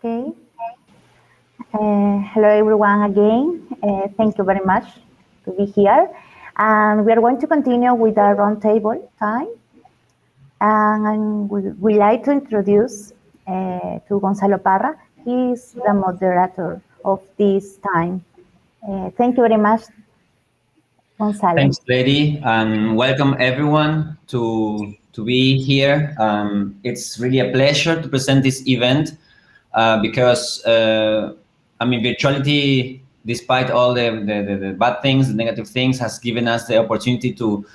Okay. Hello everyone again. Thank you very much to be here. And we are going to continue with our roundtable time. And we like to introduce to Gonzalo Parra. He is the moderator of this time. Thank you very much, Gonzalo. Thanks, Cleidy, and welcome everyone to be here. It's really a pleasure to present this event because virtuality, despite all the bad things, the negative things, has given us the opportunity to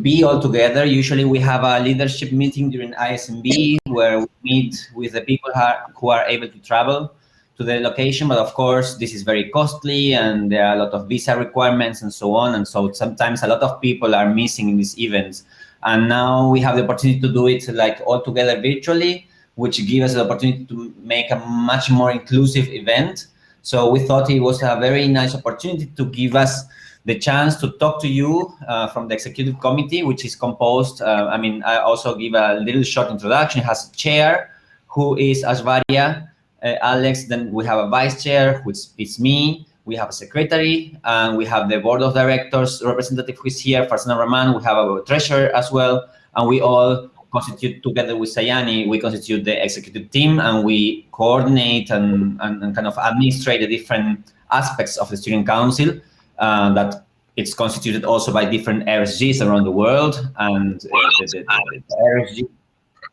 be all together. Usually we have a leadership meeting during ISMB where we meet with the people who are able to travel to the location, but of course this is very costly and there are a lot of visa requirements and so on, and so sometimes a lot of people are missing in these events. And now we have the opportunity to do it like all together virtually, which gives us the opportunity to make a much more inclusive event. So we thought it was a very nice opportunity to give us the chance to talk to you from the executive committee, which is composed, I also give a little short introduction. It has a chair, who is Aishwarya, Alex, then we have a vice chair, which is me, we have a secretary, and we have the board of directors representative who is here, Farzana. We have our treasurer as well, and we all constitute together with Sayane, we constitute the executive team, and we coordinate and kind of administrate the different aspects of the student council that it's constituted also by different RSGs around the world. And the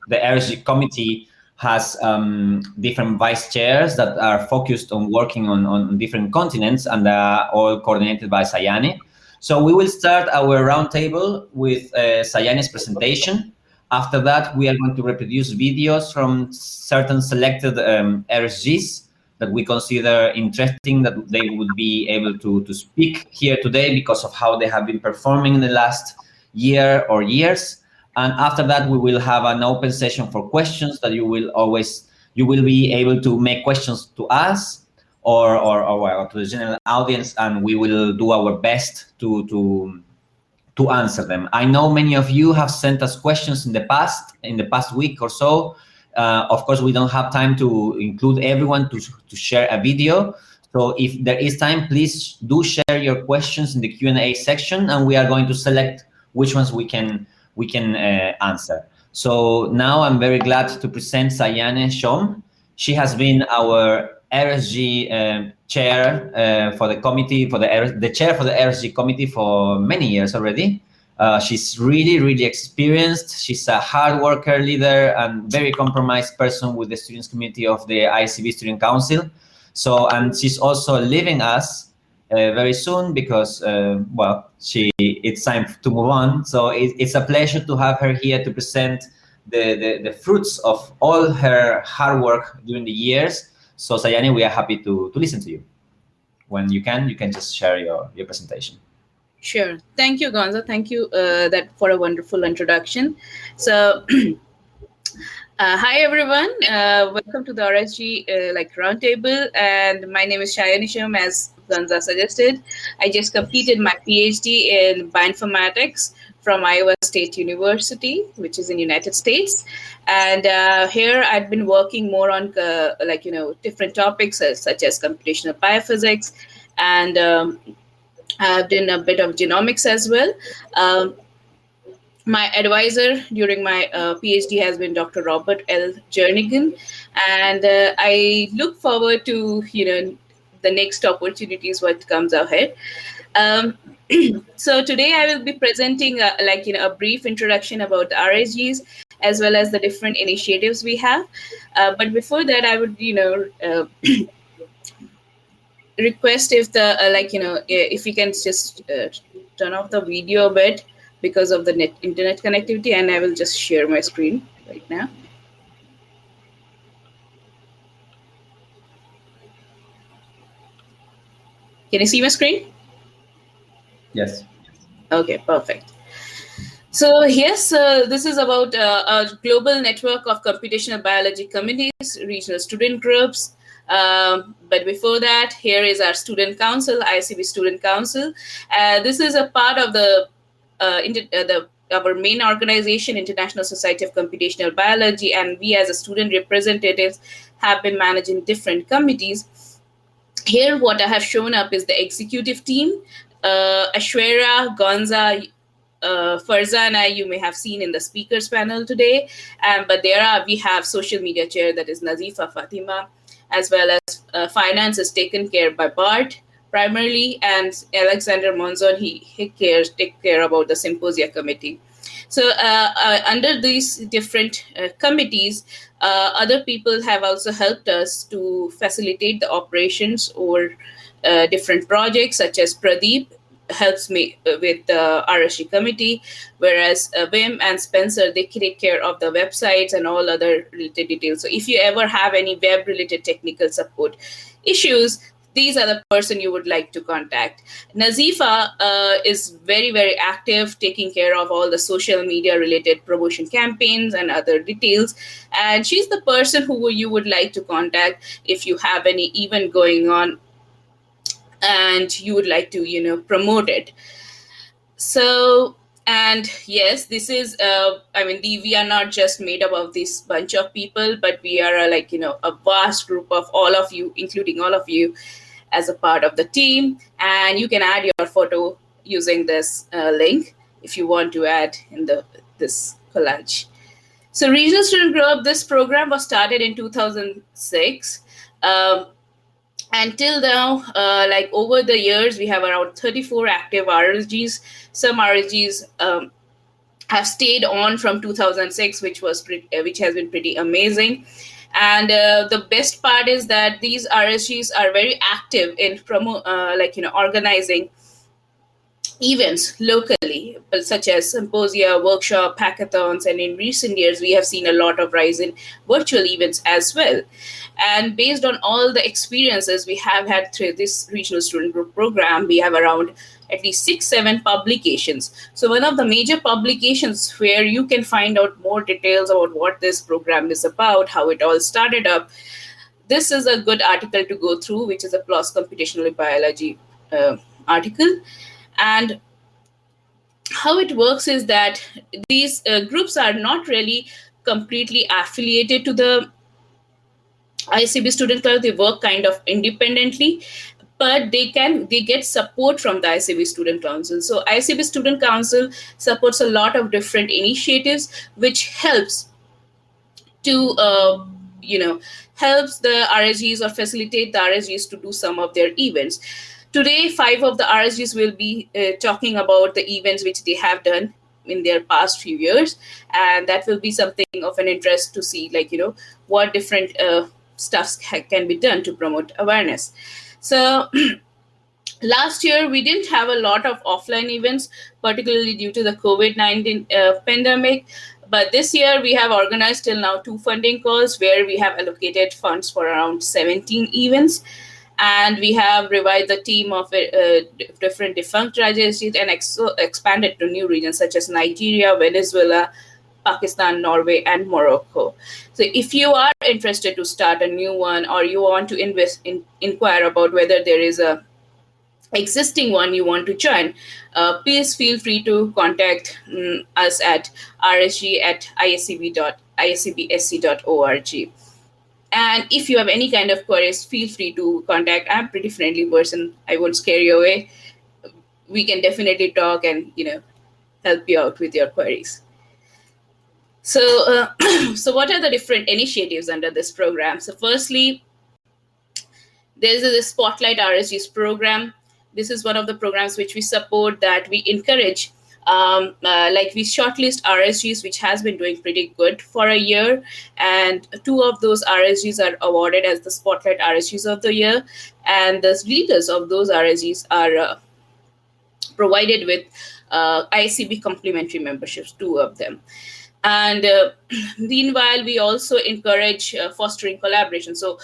RSG committee has different vice chairs that are focused on working on different continents, and they are all coordinated by Sayane. So we will start our roundtable with Sayane's presentation. After that, we are going to reproduce videos from certain selected RSGs that we consider interesting, that they would be able to speak here today because of how they have been performing in the last year or years. And after that, we will have an open session for questions that you will be able to make questions to us or to the general audience, and we will do our best to answer them. I know many of you have sent us questions in the past week or so. Of course, we don't have time to include everyone to share a video. So if there is time, please do share your questions in the Q&A section, and we are going to select which ones we can answer. So now I'm very glad to present Sayane Shome. She has been our RSG chair for the committee, the chair for the RSG committee for many years already. She's really experienced. She's a hard worker, leader, and very compromised person with the students community of the ICB Student Council. So, and she's also leaving us very soon because, it's time to move on. So it's a pleasure to have her here to present the fruits of all her hard work during the years. So Sayane, we are happy to listen to you. When you can just share your presentation. Sure. Thank you, Gonzo. Thank you for a wonderful introduction. So, hi everyone. Welcome to the RSG roundtable. And my name is Sayane Shome, as Gonzo suggested. I just completed my PhD in bioinformatics from Iowa State University, which is in United States. And here I've been working more on different topics such as computational biophysics, and I've done a bit of genomics as well. My advisor during my PhD has been Dr. Robert L. Jernigan, and I look forward to the next opportunities what comes ahead. So today I will be presenting a brief introduction about RSGs as well as the different initiatives we have. But before that, I would request if if you can just turn off the video a bit because of the internet connectivity, and I will just share my screen right now. Can you see my screen? Yes. Okay, perfect. So yes, this is about a global network of computational biology committees, regional student groups. But before that, here is our student council, ICB Student Council. This is a part of the our main organization, International Society of Computational Biology, and we as a student representatives have been managing different committees. Here, what I have shown up is the executive team. Aishwarya, Gonzalo, Farzana, you may have seen in the speakers panel today. But we have social media chair, that is Nazifa Fatema, as well as finance is taken care by Bart primarily, and Alexander Monzon, he take care about the symposia committee. So under these different committees, other people have also helped us to facilitate the operations or different projects, such as Pradeep helps me with the RSG committee, whereas Wim and Spencer, they take care of the websites and all other related details. So if you ever have any web related technical support issues, these are the person you would like to contact. Nazifa is very, very active, taking care of all the social media related promotion campaigns and other details. And she's the person who you would like to contact if you have any event going on and you would like to, promote it. So, and yes, this is, we are not just made up of this bunch of people, but we are a vast group of all of you, including all of you as a part of the team. And you can add your photo using this link if you want to add in this collage. So Regional Student Group, this program was started in 2006. Until now, over the years, we have around 34 active RSGs. Some RSGs have stayed on from 2006, which has been pretty amazing. And the best part is that these RSGs are very active in organizing events locally, such as symposia, workshop, hackathons, and in recent years, we have seen a lot of rise in virtual events as well. And based on all the experiences we have had through this Regional Student Group program, we have around at least 6-7 publications. So one of the major publications where you can find out more details about what this program is about, how it all started up, this is a good article to go through, which is a PLOS Computational Biology article. And how it works is that these groups are not really completely affiliated to the ICB Student Council. They work kind of independently, but they get support from the ICB Student Council. So ICB Student Council supports a lot of different initiatives, which helps to helps the RSGs or facilitate the RSGs to do some of their events. Today, 5 of the RSGs will be talking about the events which they have done in their past few years, and that will be something of an interest to see, what different stuff can be done to promote awareness. So last year, we didn't have a lot of offline events, particularly due to the COVID-19 pandemic. But this year, we have organized till now 2 funding calls where we have allocated funds for around 17 events. And we have revived the team of different defunct RSGs and expanded to new regions such as Nigeria, Venezuela, Pakistan, Norway, and Morocco. So if you are interested to start a new one, or you want to inquire about whether there is a existing one you want to join, please feel free to contact us at rsg@iscb.iscbsc.org. And if you have any kind of queries, feel free to contact. I'm a pretty friendly person. I won't scare you away. We can definitely talk and help you out with your queries. So, so what are the different initiatives under this program? So firstly, there's the Spotlight RSGs program. This is one of the programs which we support, that we encourage. We shortlist RSGs, which has been doing pretty good for a year, and 2 of those RSGs are awarded as the Spotlight RSGs of the year, and the leaders of those RSGs are provided with ICB complimentary memberships, 2 of them. And meanwhile, we also encourage fostering collaboration. So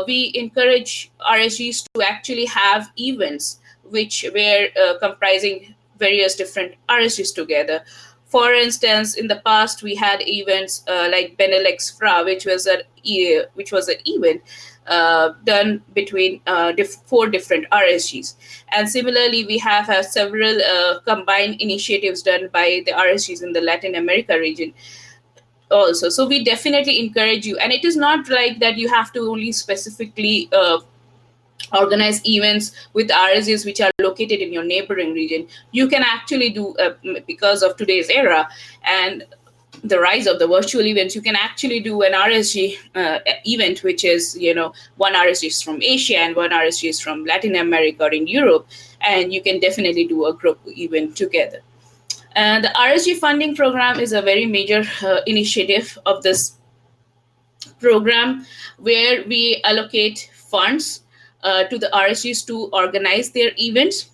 we encourage RSGs to actually have events which were comprising various different RSGs together. For instance, in the past, we had events like Benelux FRA, which was an event done between 4 different RSGs. And similarly, we have several combined initiatives done by the RSGs in the Latin America region also. So we definitely encourage you. And it is not like that you have to only specifically organize events with RSGs which are located in your neighboring region. You can actually do, because of today's era and the rise of the virtual events, you can actually do an RSG event, which is, one RSG is from Asia and one RSG is from Latin America or in Europe, and you can definitely do a group event together. And the RSG funding program is a very major initiative of this program, where we allocate funds to the RSGs to organize their events.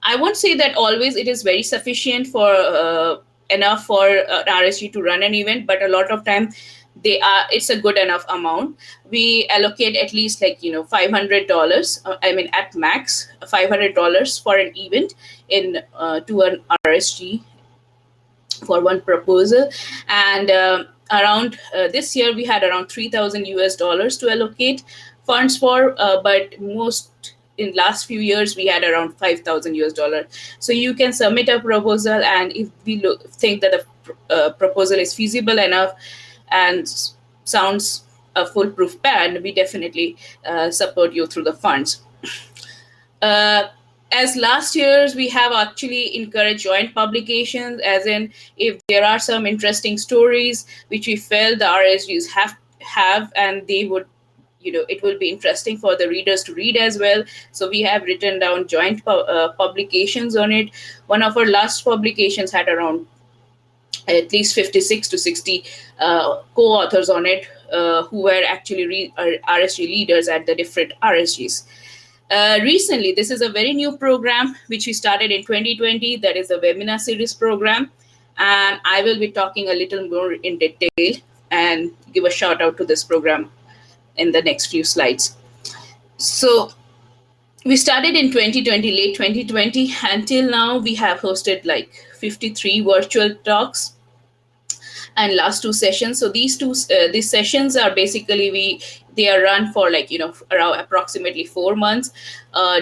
I won't say that always it is very sufficient for enough for an RSG to run an event, but a lot of time it's a good enough amount. We allocate at least $500. I mean, at max $500 for an event to an RSG for one proposal. And around this year we had around $3,000 to allocate funds for, but most in last few years we had around $5,000. So you can submit a proposal, and if we think that the proposal is feasible enough and sounds a foolproof plan, we definitely support you through the funds. As last years, we have actually encouraged joint publications, as in if there are some interesting stories which we felt the RSGs have and they would, it will be interesting for the readers to read as well. So we have written down joint publications on it. One of our last publications had around at least 56 to 60 co-authors on it, who were actually RSG leaders at the different RSGs. Recently, this is a very new program which we started in 2020. That is a webinar series program. And I will be talking a little more in detail and give a shout out to this program in the next few slides. So we started in 2020, late 2020. Until now, we have hosted like 53 virtual talks and last 2 sessions. So these sessions are basically they are run for around approximately 4 months,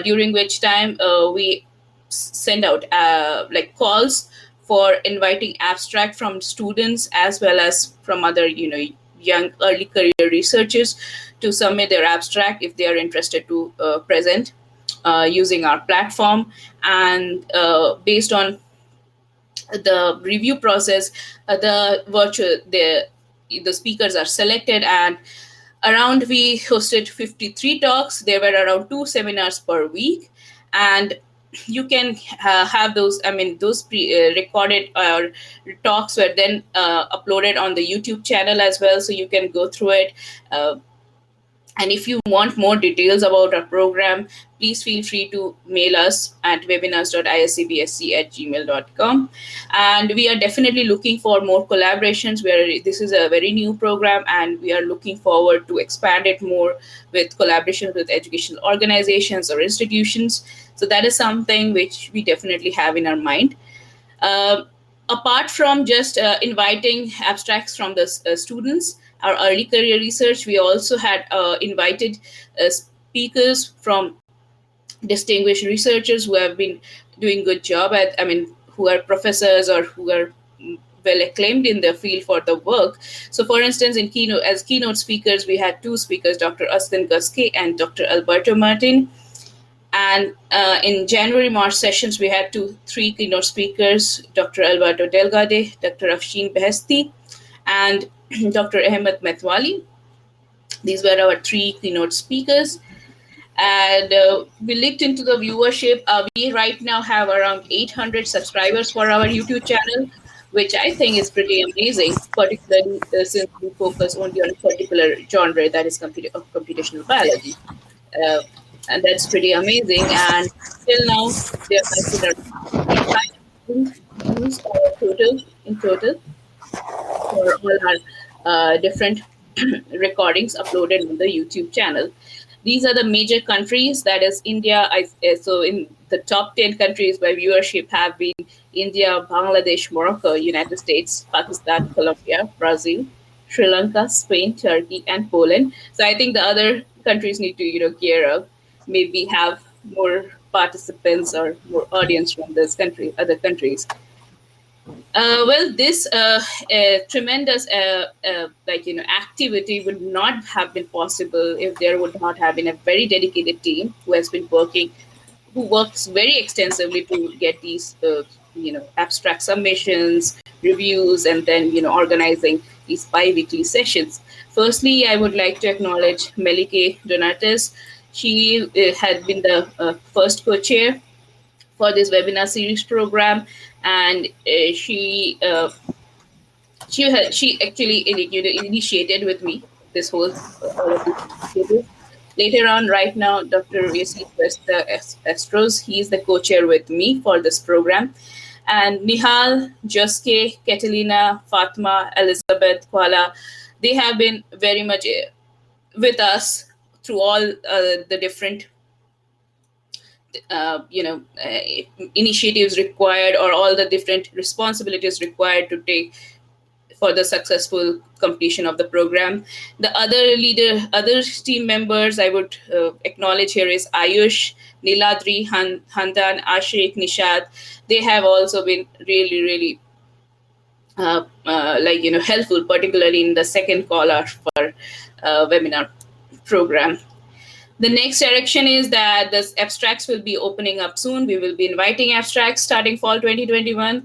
during which time we send out calls for inviting abstract from students as well as from other young early career researchers to submit their abstract if they are interested to present using our platform. And based on the review process, the speakers are selected, and we hosted 53 talks. There were around 2 seminars per week, and you can have those. I mean, those recorded talks were then uploaded on the YouTube channel as well, so you can go through it. And if you want more details about our program, please feel free to mail us at webinars.iscbsc@gmail.com. And we are definitely looking for more collaborations, where this is a very new program, and we are looking forward to expand it more with collaborations with educational organizations or institutions. So that is something which we definitely have in our mind. Apart from just inviting abstracts from the students, our early career research, we also had invited speakers from distinguished researchers who have been doing good job who are professors or who are well acclaimed in their field for the work. So for instance, as keynote speakers, we had 2 speakers, Dr. Austin Guske and Dr. Alberto Martin. And in January-March sessions, we had 3 keynote speakers, Dr. Alberto Delgade, Dr. Afshin Behesti, and Dr. Ahmed Methwali. These were our 3 keynote speakers. And we looked into the viewership. We right now have around 800 subscribers for our YouTube channel, which I think is pretty amazing, particularly since we focus only on a particular genre, that is computational biology. And that's pretty amazing. And till now, they are considered 5,000 views in total for all our different recordings uploaded on the YouTube channel. These are the major countries, that is India. So in the top 10 countries by viewership have been India, Bangladesh, Morocco, United States, Pakistan, Colombia, Brazil, Sri Lanka, Spain, Turkey, and Poland. So I think the other countries need to, gear up, maybe have more participants or more audience from this country, other countries. Well, this tremendous activity would not have been possible if there would not have been a very dedicated team who has been who works very extensively to get these abstract submissions, reviews, and then organizing these bi-weekly sessions. Firstly, I would like to acknowledge Melike Donatis. She had been the first co-chair for this webinar series program, and she actually initiated with me this whole all of these initiatives. Later on, right now, Dr. Yasin Astros, he is the co-chair with me for this program. And Nihal, Joske, Catalina, Fatma, Elizabeth, Kuala, they have been very much with us through all the different initiatives required, or all the different responsibilities required to take for the successful completion of the program. The other team members I would acknowledge here is Ayush, Niladri, Handan, Ashik, Nishad. They have also been really, really helpful, particularly in the second call out for webinar program. The next direction is that the abstracts will be opening up soon. We will be inviting abstracts starting fall 2021.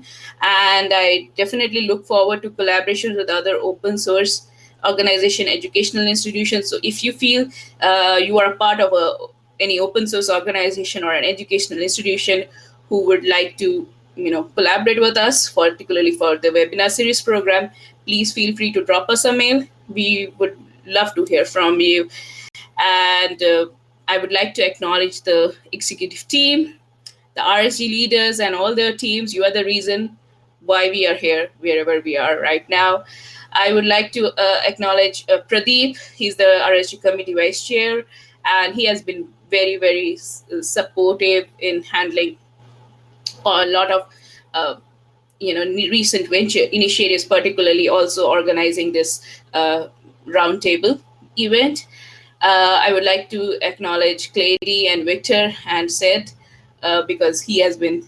And I definitely look forward to collaborations with other open source organization, educational institutions. So if you feel you are a part of any open source organization or an educational institution who would like to collaborate with us, particularly for the webinar series program, please feel free to drop us a mail. We would love to hear from you. And I would like to acknowledge the executive team, the RSG leaders, and all their teams. You are the reason why we are here, wherever we are right now. I would like to acknowledge Pradeep. He's the RSG committee vice chair, and he has been very, very supportive in handling a lot of recent venture initiatives, particularly also organizing this roundtable event. I would like to acknowledge Cleidy and Victor and Seth because he has been,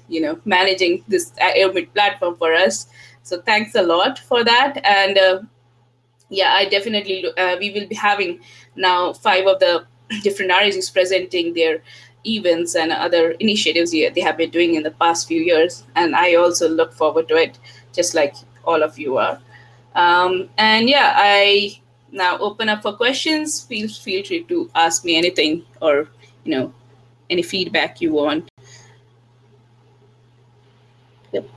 managing this Airmid platform for us. So thanks a lot for that. And I definitely, we will be having now 5 of the different RSGs presenting their events and other initiatives they have been doing in the past few years. And I also look forward to it, just like all of you are. I now open up for questions. Feel free to ask me anything, or any feedback you want. Yep.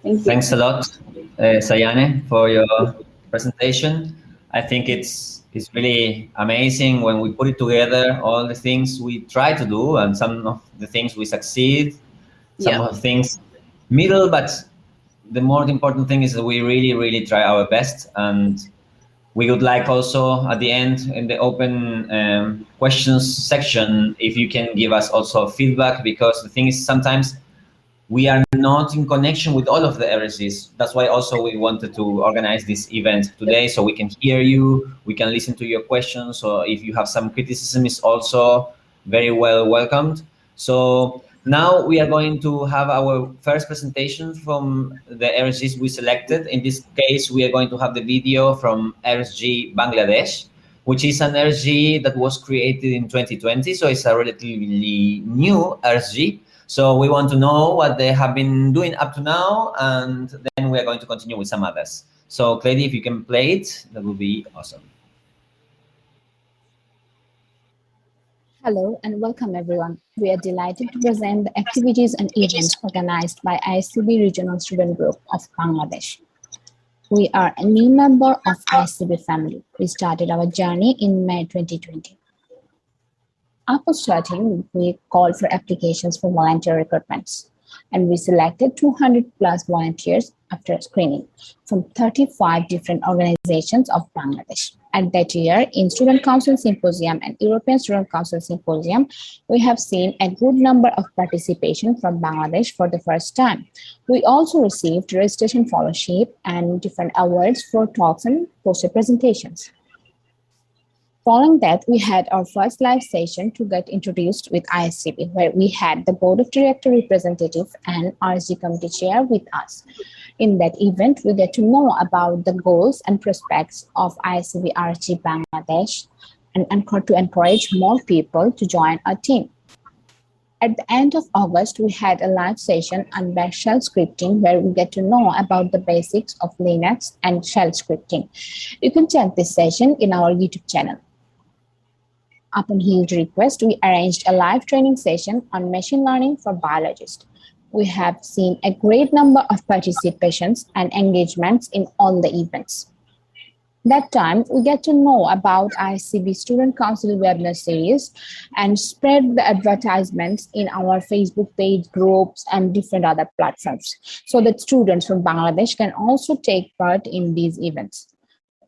Thank you. Thanks a lot, Sayane, for your presentation. I think it's really amazing when we put it together, all the things we try to do, and some of the things we succeed, some of the things middle, but the more important thing is that we really, really try our best. And we would like also at the end in the open questions section, if you can give us also feedback, because the thing is sometimes we are not in connection with all of the RSGs. That's why also we wanted to organize this event today, so we can hear you, we can listen to your questions. So if you have some criticism, is also very well welcomed. So now we are going to have our first presentation from the RSGs we selected. In this case, we are going to have the video from RSG Bangladesh, which is an RSG that was created in 2020. So it's a relatively new RSG. So we want to know what they have been doing up to now, and then we are going to continue with some others. So Cleidy, if you can play it, that would be awesome. Hello and welcome everyone. We are delighted to present the activities and events organized by ICB Regional Student Group of Bangladesh. We are a new member of ICB family. We started our journey in May 2020. After starting, we called for applications for volunteer recruitments. and we selected 200 plus volunteers after screening from 35 different organizations of Bangladesh. At that year, in Student Council Symposium and European Student Council Symposium, we have seen a good number of participation from Bangladesh for the first time. We also received registration fellowship and different awards for talks and poster presentations. Following that, we had our first live session to get introduced with ISCB, where we had the Board of Director representative and RSG Committee Chair with us. In that event, we get to know about the goals and prospects of ISMB RSG Bangladesh and to encourage more people to join our team. At the end of August, we had a live session on bash shell scripting where we get to know about the basics of Linux and shell scripting. You can check this session in our YouTube channel. Upon huge request, we arranged a live training session on machine learning for biologists. We have seen a great number of participations and engagements in all the events. That time, we get to know about ICB Student Council webinar series and spread the advertisements in our Facebook page, groups, and different other platforms so that students from Bangladesh can also take part in these events.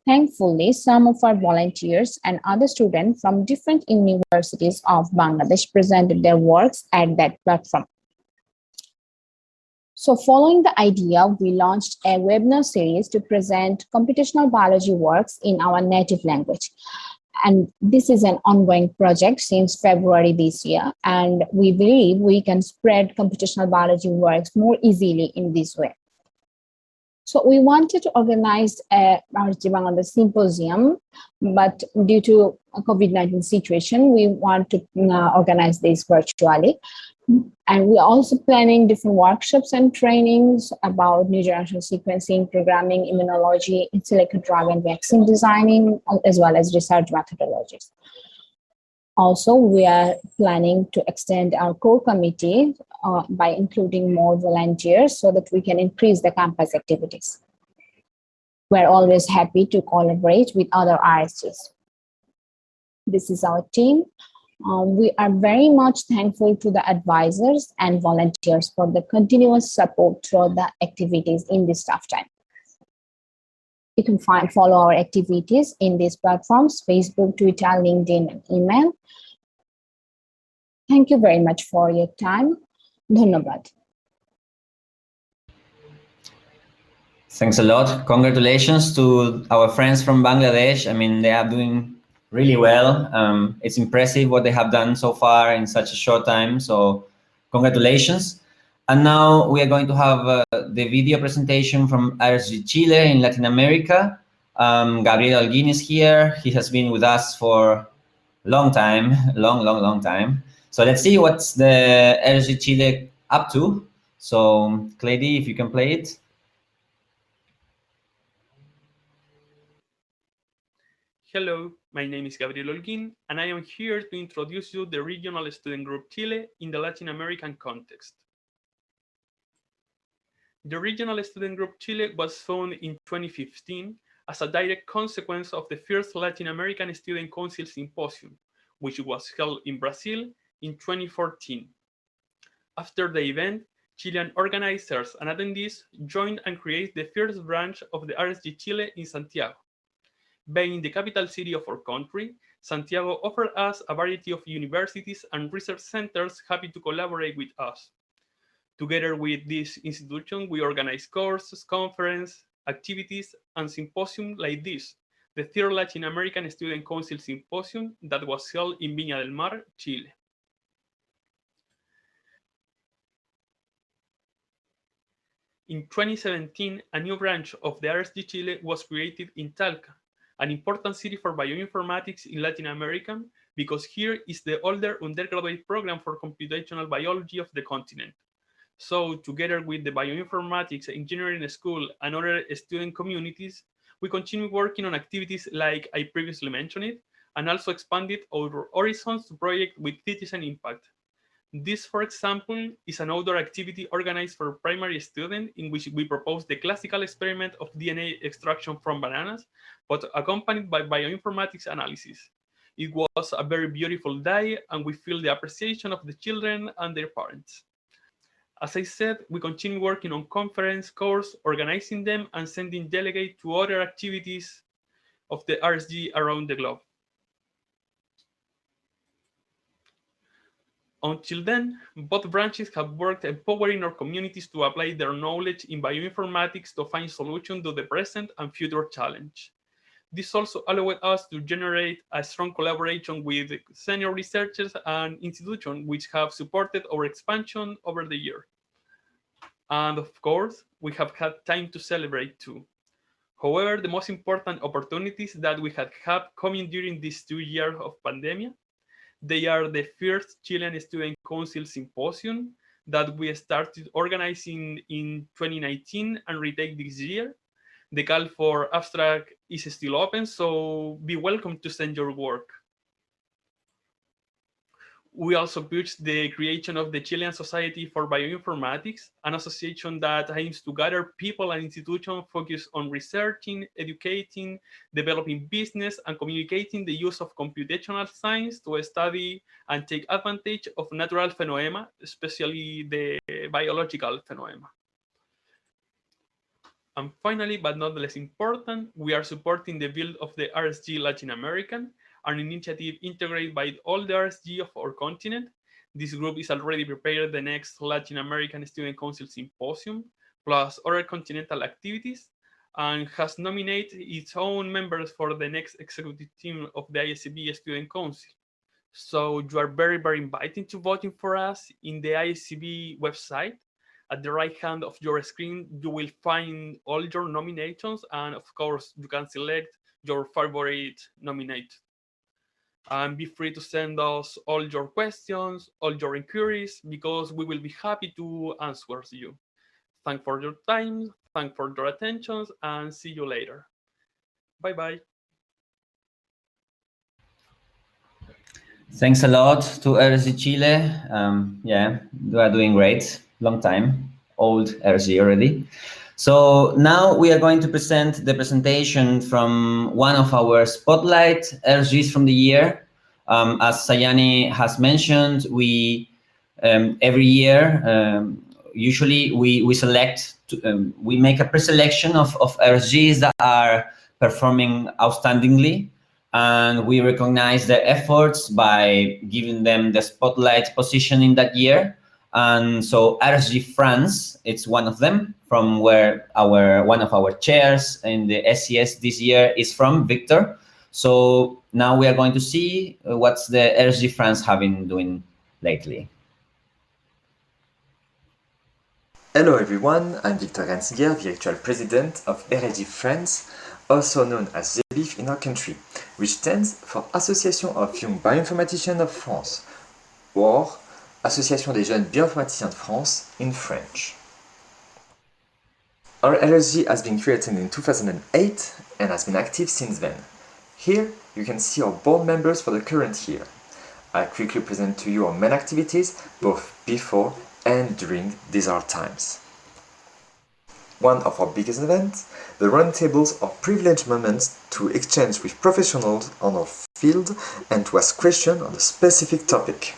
Thankfully, some of our volunteers and other students from different universities of Bangladesh presented their works at that platform. So following the idea, we launched a webinar series to present computational biology works in our native language. And this is an ongoing project since February this year, and we believe we can spread computational biology works more easily in this way. So we wanted to organize a RSG Bangladesh symposium, but due to a COVID-19 situation, we want to organize this virtually. And we're also planning different workshops and trainings about new generation sequencing, programming, immunology, in silico drug and vaccine designing, as well as research methodologies. Also, we are planning to extend our core committee by including more volunteers so that we can increase the campus activities. We're always happy to collaborate with other RSGs. This is our team. We are very much thankful to the advisors and volunteers for the continuous support throughout the activities in this tough time. You can follow our activities in these platforms, Facebook, Twitter, LinkedIn, and email. Thank you very much for your time. Dhanyabad. Thanks a lot. Congratulations to our friends from Bangladesh. I mean, they are doing really well. It's impressive what they have done so far in such a short time. So congratulations. And now we are going to have the video presentation from RSG Chile in Latin America. Gabriel Olguin is here. He has been with us for a long time, long time. So let's see what's the RSG Chile up to. So Cleidy, if you can play it. Hello, my name is Gabriel Olguin, and I am here to introduce you the Regional Student Group Chile in the Latin American context. The Regional Student Group Chile was founded in 2015 as a direct consequence of the first Latin American Student Council Symposium, which was held in Brazil in 2014. After the event, Chilean organizers and attendees joined and created the first branch of the RSG Chile in Santiago. Being the capital city of our country, Santiago offered us a variety of universities and research centers happy to collaborate with us. Together with this institution, we organize courses, conferences, activities, and symposiums like this, the third Latin American Student Council Symposium that was held in Viña del Mar, Chile. In 2017, a new branch of the RSG Chile was created in Talca, an important city for bioinformatics in Latin America, because here is the older undergraduate program for computational biology of the continent. So together with the bioinformatics engineering school and other student communities, we continue working on activities like I previously mentioned, and also expanded our horizons to project with citizen impact. This, for example, is an outdoor activity organized for primary students in which we propose the classical experiment of DNA extraction from bananas, but accompanied by bioinformatics analysis. It was a very beautiful day, and we feel the appreciation of the children and their parents. As I said, we continue working on conference course, organizing them, and sending delegates to other activities of the RSG around the globe. Until then, both branches have worked empowering our communities to apply their knowledge in bioinformatics to find solutions to the present and future challenge. This also allowed us to generate a strong collaboration with senior researchers and institutions which have supported our expansion over the year. And of course, we have had time to celebrate too. However, the most important opportunities that we had coming during these 2 years of pandemic, they are the first Chilean Student Council Symposium that we started organizing in 2019 and retake this year. The call for abstract is still open, so be welcome to send your work. We also pushed the creation of the Chilean Society for Bioinformatics, an association that aims to gather people and institutions focused on researching, educating, developing business, and communicating the use of computational science to study and take advantage of natural phenomena, especially the biological phenomena. And finally, but not less important, we are supporting the build of the RSG Latin American, an initiative integrated by all the RSG of our continent. This group is already prepared the next Latin American Student Council Symposium, plus other continental activities, and has nominated its own members for the next executive team of the ISMB Student Council. So you are very, very invited to voting for us in the ICB website. At the right hand of your screen, you will find all your nominations, and of course, you can select your favorite nominate. And be free to send us all your questions, all your inquiries, because we will be happy to answer you. Thanks for your time, thanks for your attention, and see you later. Bye-bye. Thanks a lot to RSG Chile. Yeah, they are doing great. Long time, old RSG already. So now we are going to present the presentation from one of our spotlight RSGs from the year. As Sayane has mentioned, we every year usually we select we make a pre-selection of RSGs that are performing outstandingly, and we recognize their efforts by giving them the spotlight position in that year. And so RSG France, it's one of them, from where one of our chairs in the SCS this year is from, Victor. So now we are going to see what's the RSG France have been doing lately. Hello everyone, I'm Victor Gansinger, the actual president of RSG France, also known as GBIF in our country, which stands for Association of Young Bioinformaticians of France, or Association des jeunes bioinformaticiens de France in French. Our RSG has been created in 2008 and has been active since then. Here you can see our board members for the current year. I'll quickly present to you our main activities both before and during these hard times. One of our biggest events, the roundtables are privileged moments to exchange with professionals on our field and to ask questions on a specific topic.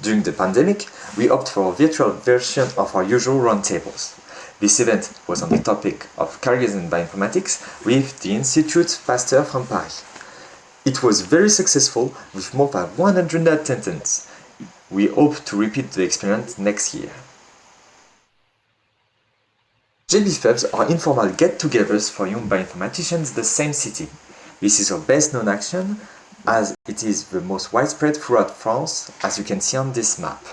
During the pandemic, we opted for a virtual version of our usual roundtables. This event was on the topic of careers in bioinformatics with the Institute Pasteur from Paris. It was very successful with more than 100 attendants. We hope to repeat the experience next year. JBFEBs are informal get-togethers for young bioinformaticians in the same city. This is our best known action, as it is the most widespread throughout France, as you can see on this map.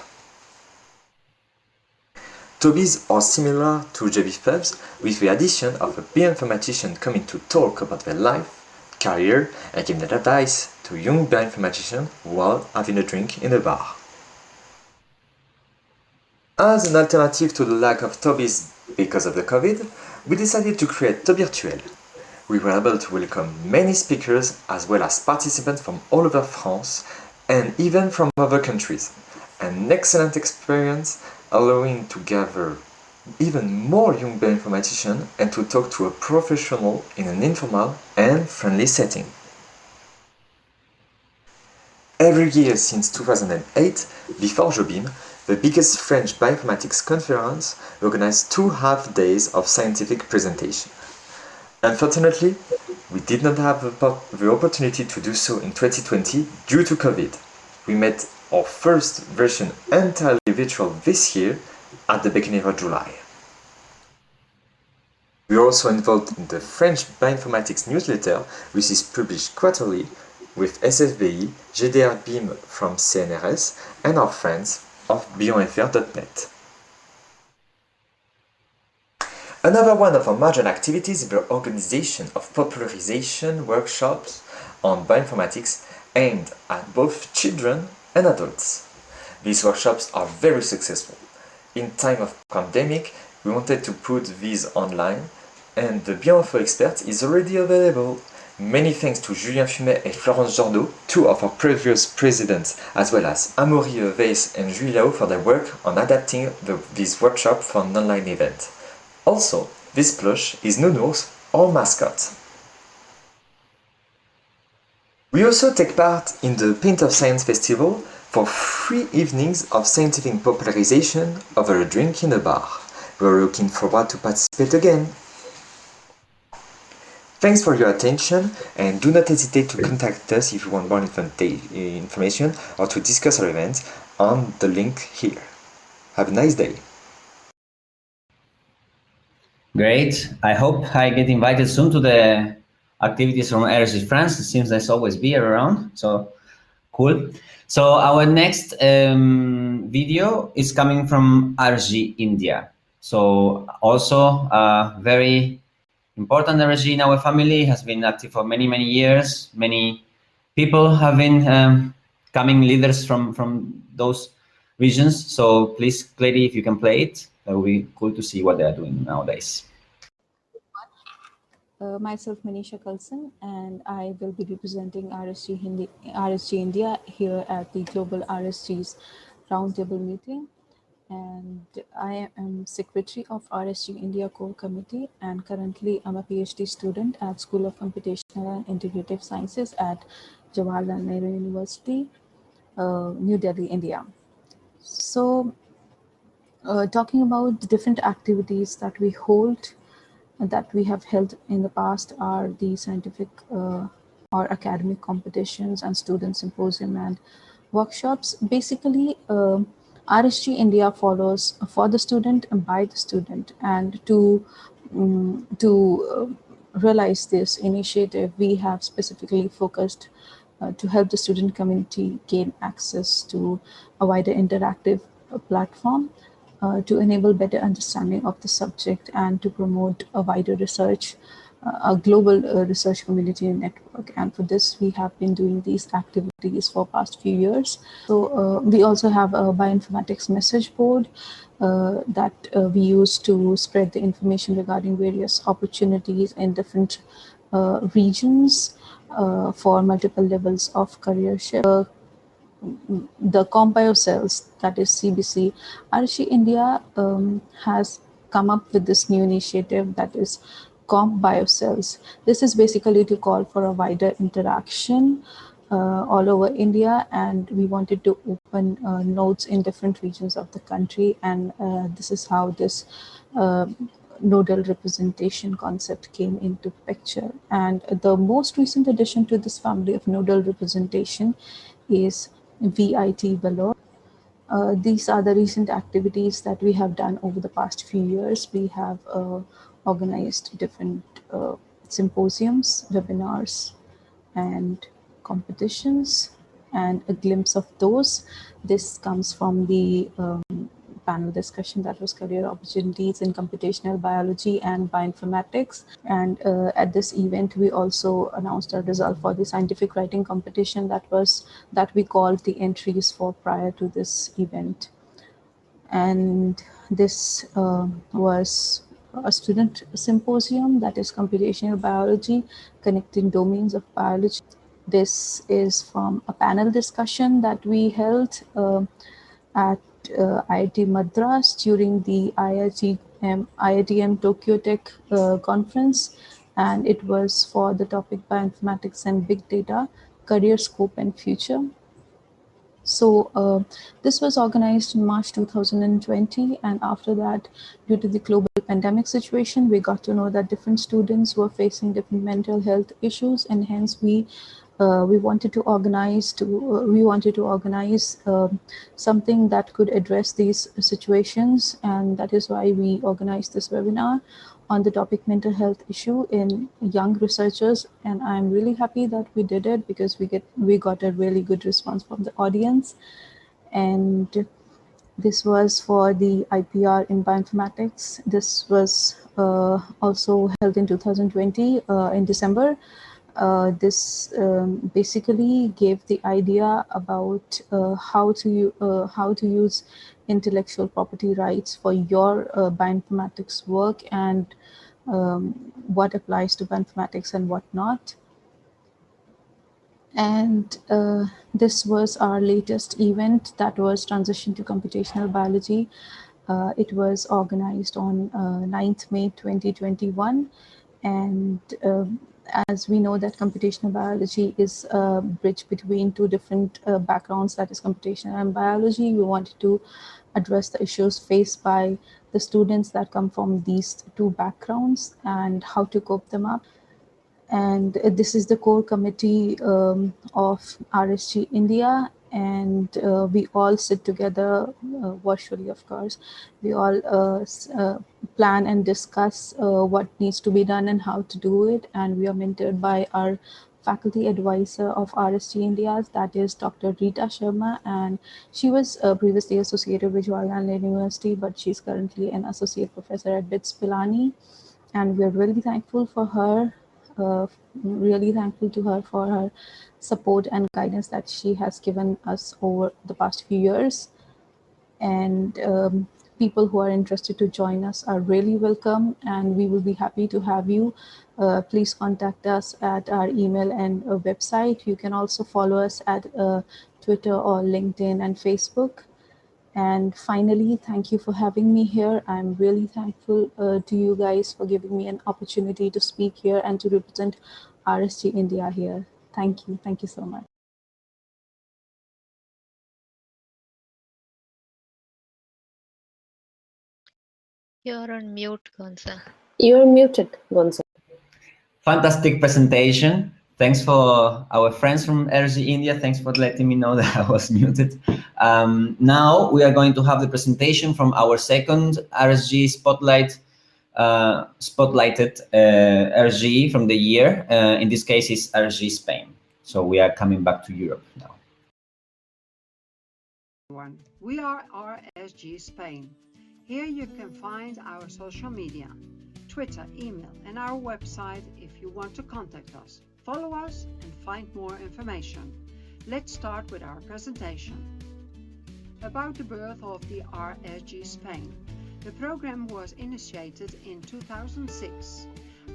Tobies are similar to JBFEBs, with the addition of a bioinformatician coming to talk about their life, career, and giving advice to young bioinformaticians while having a drink in a bar. As an alternative to the lack of Tobies because of the COVID, we decided to create Tobirtuel. We were able to welcome many speakers as well as participants from all over France and even from other countries. An excellent experience, allowing to gather even more young bioinformaticians and to talk to a professional in an informal and friendly setting. Every year since 2008, before Jobim, the biggest French bioinformatics conference, organized 2 half days of scientific presentation. Unfortunately, we did not have the opportunity to do so in 2020 due to COVID. We made our first version entirely virtual this year at the beginning of July. We are also involved in the French bioinformatics newsletter, which is published quarterly with SFBI, GDR BIM from CNRS, and our friends of bionfr.net. Another one of our major activities is the organization of popularization workshops on bioinformatics aimed at both children and adults. These workshops are very successful. In time of pandemic, we wanted to put these online, and the Bioinfo expert is already available. Many thanks to Julien Fumet and Florence Jordo, two of our previous presidents, as well as Amaury Weiss and Julie Lao for their work on adapting this workshop for an online event. Also, this plush is Nounours, our mascot. We also take part in the Paint of Science Festival for 3 evenings of scientific popularization over a drink in a bar. We're looking forward to participate again. Thanks for your attention, and do not hesitate to contact us if you want more information or to discuss our events on the link here. Have a nice day. Great. I hope I get invited soon to the activities from RSG France. It seems there's always beer around, so cool. So our next video is coming from RSG India. So also very important RSG in our family, has been active for many, many years. Many people have been coming leaders from those regions. So please, Cleidy, if you can play it, that would be cool to see what they are doing nowadays. Myself, Manisha Kalsan, and I will be representing RSG India here at the Global RSGs Roundtable meeting. And I am Secretary of RSG India Core Committee, and currently I'm a PhD student at School of Computational and Integrative Sciences at Jawaharlal Nehru University, New Delhi, India. So talking about the different activities that we hold, that we have held in the past are the scientific or academic competitions and student symposium and workshops. Basically, RSG India follows for the student and by the student, and to realize this initiative, we have specifically focused to help the student community gain access to a wider interactive platform to enable better understanding of the subject and to promote a wider research, a global research community network. And for this, we have been doing these activities for past few years. So we also have a bioinformatics message board that we use to spread the information regarding various opportunities in different regions for multiple levels of career shift. The CompBioCells, that is CBC, RSG India has come up with this new initiative that is CompBioCells. This is basically to call for a wider interaction all over India, and we wanted to open nodes in different regions of the country, and this is how this nodal representation concept came into picture. And the most recent addition to this family of nodal representation is VIT below. These are the recent activities that we have done over the past few years. We have organized different symposiums, webinars, and competitions, and a glimpse of those. This comes from the panel discussion that was career opportunities in computational biology and bioinformatics. And at this event, we also announced a result for the scientific writing competition that we called the entries for prior to this event. And this was a student symposium, that is computational biology, connecting domains of biology. This is from a panel discussion that we held at IIT Madras during the IITM Tokyo Tech conference, and it was for the topic bioinformatics and big data, career scope and future. So this was organized in March 2020, and after that, due to the global pandemic situation, we got to know that different students were facing different mental health issues, and hence we wanted to organize something that could address these situations, and that is why we organized this webinar on the topic mental health issue in young researchers. And I'm really happy that we did it because we got a really good response from the audience. And this was for the IPR in bioinformatics. This was also held in 2020 in December. This basically gave the idea about how to use intellectual property rights for your bioinformatics work, and what applies to bioinformatics and what not. And this was our latest event, that was Transition to Computational Biology. It was organized on 9th May 2021. And as we know that computational biology is a bridge between two different backgrounds, that is computational and biology, we wanted to address the issues faced by the students that come from these two backgrounds and how to cope them up. And this is the core committee of RSG India, and we all sit together virtually, of course. We all plan and discuss what needs to be done and how to do it, and we are mentored by our faculty advisor of RSG India, that is Dr. Rita Sharma, and she was previously associated with Jawaharlal University, but she's currently an associate professor at BITS Pilani, and we're really thankful for her. Really thankful to her for her support and guidance that she has given us over the past few years. And people who are interested to join us are really welcome, and we will be happy to have you. Please contact us at our email and website. You can also follow us at Twitter or LinkedIn and Facebook. And finally, thank you for having me here. I'm really thankful to you guys for giving me an opportunity to speak here and to represent RSG India here. Thank you. Thank you so much. You're on mute, Gonzalo. You're muted, Gonzalo. Fantastic presentation. Thanks for our friends from RSG India. Thanks for letting me know that I was muted. Now we are going to have the presentation from our second RSG spotlighted RSG from the year. In this case, it's RSG Spain. So we are coming back to Europe now. We are RSG Spain. Here you can find our social media, Twitter, email, and our website if you want to contact us. Follow us and find more information. Let's start with our presentation. About the birth of the RSG Spain. The program was initiated in 2006,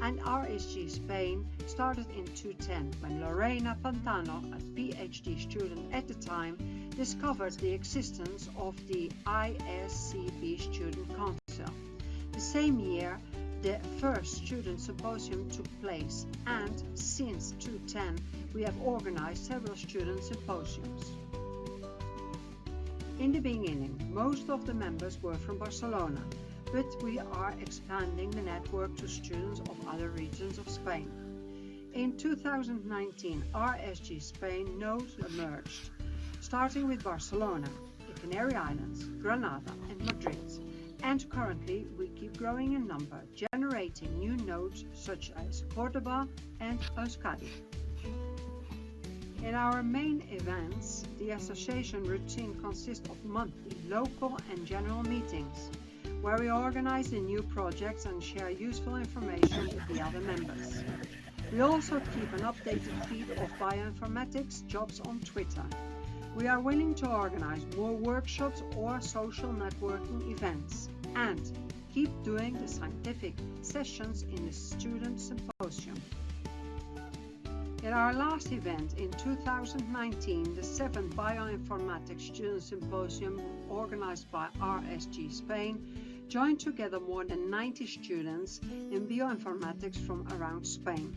and RSG Spain started in 2010 when Lorena Pantano, a PhD student at the time, discovered the existence of the ISCB Student Council. The same year, the first student symposium took place, and since 2010 we have organized several student symposiums. In the beginning, most of the members were from Barcelona, but we are expanding the network to students of other regions of Spain. In 2019, RSG Spain nodes emerged, starting with Barcelona, the Canary Islands, Granada and Madrid. And currently, we keep growing in number, generating new nodes such as Córdoba and Euskadi. In our main events, the association routine consists of monthly, local and general meetings, where we organize the new projects and share useful information with the other members. We also keep an updated feed of bioinformatics jobs on Twitter. We are willing to organize more workshops or social networking events and keep doing the scientific sessions in the student symposium. In our last event in 2019, the 7th Bioinformatics Student Symposium organized by RSG Spain joined together more than 90 students in bioinformatics from around Spain.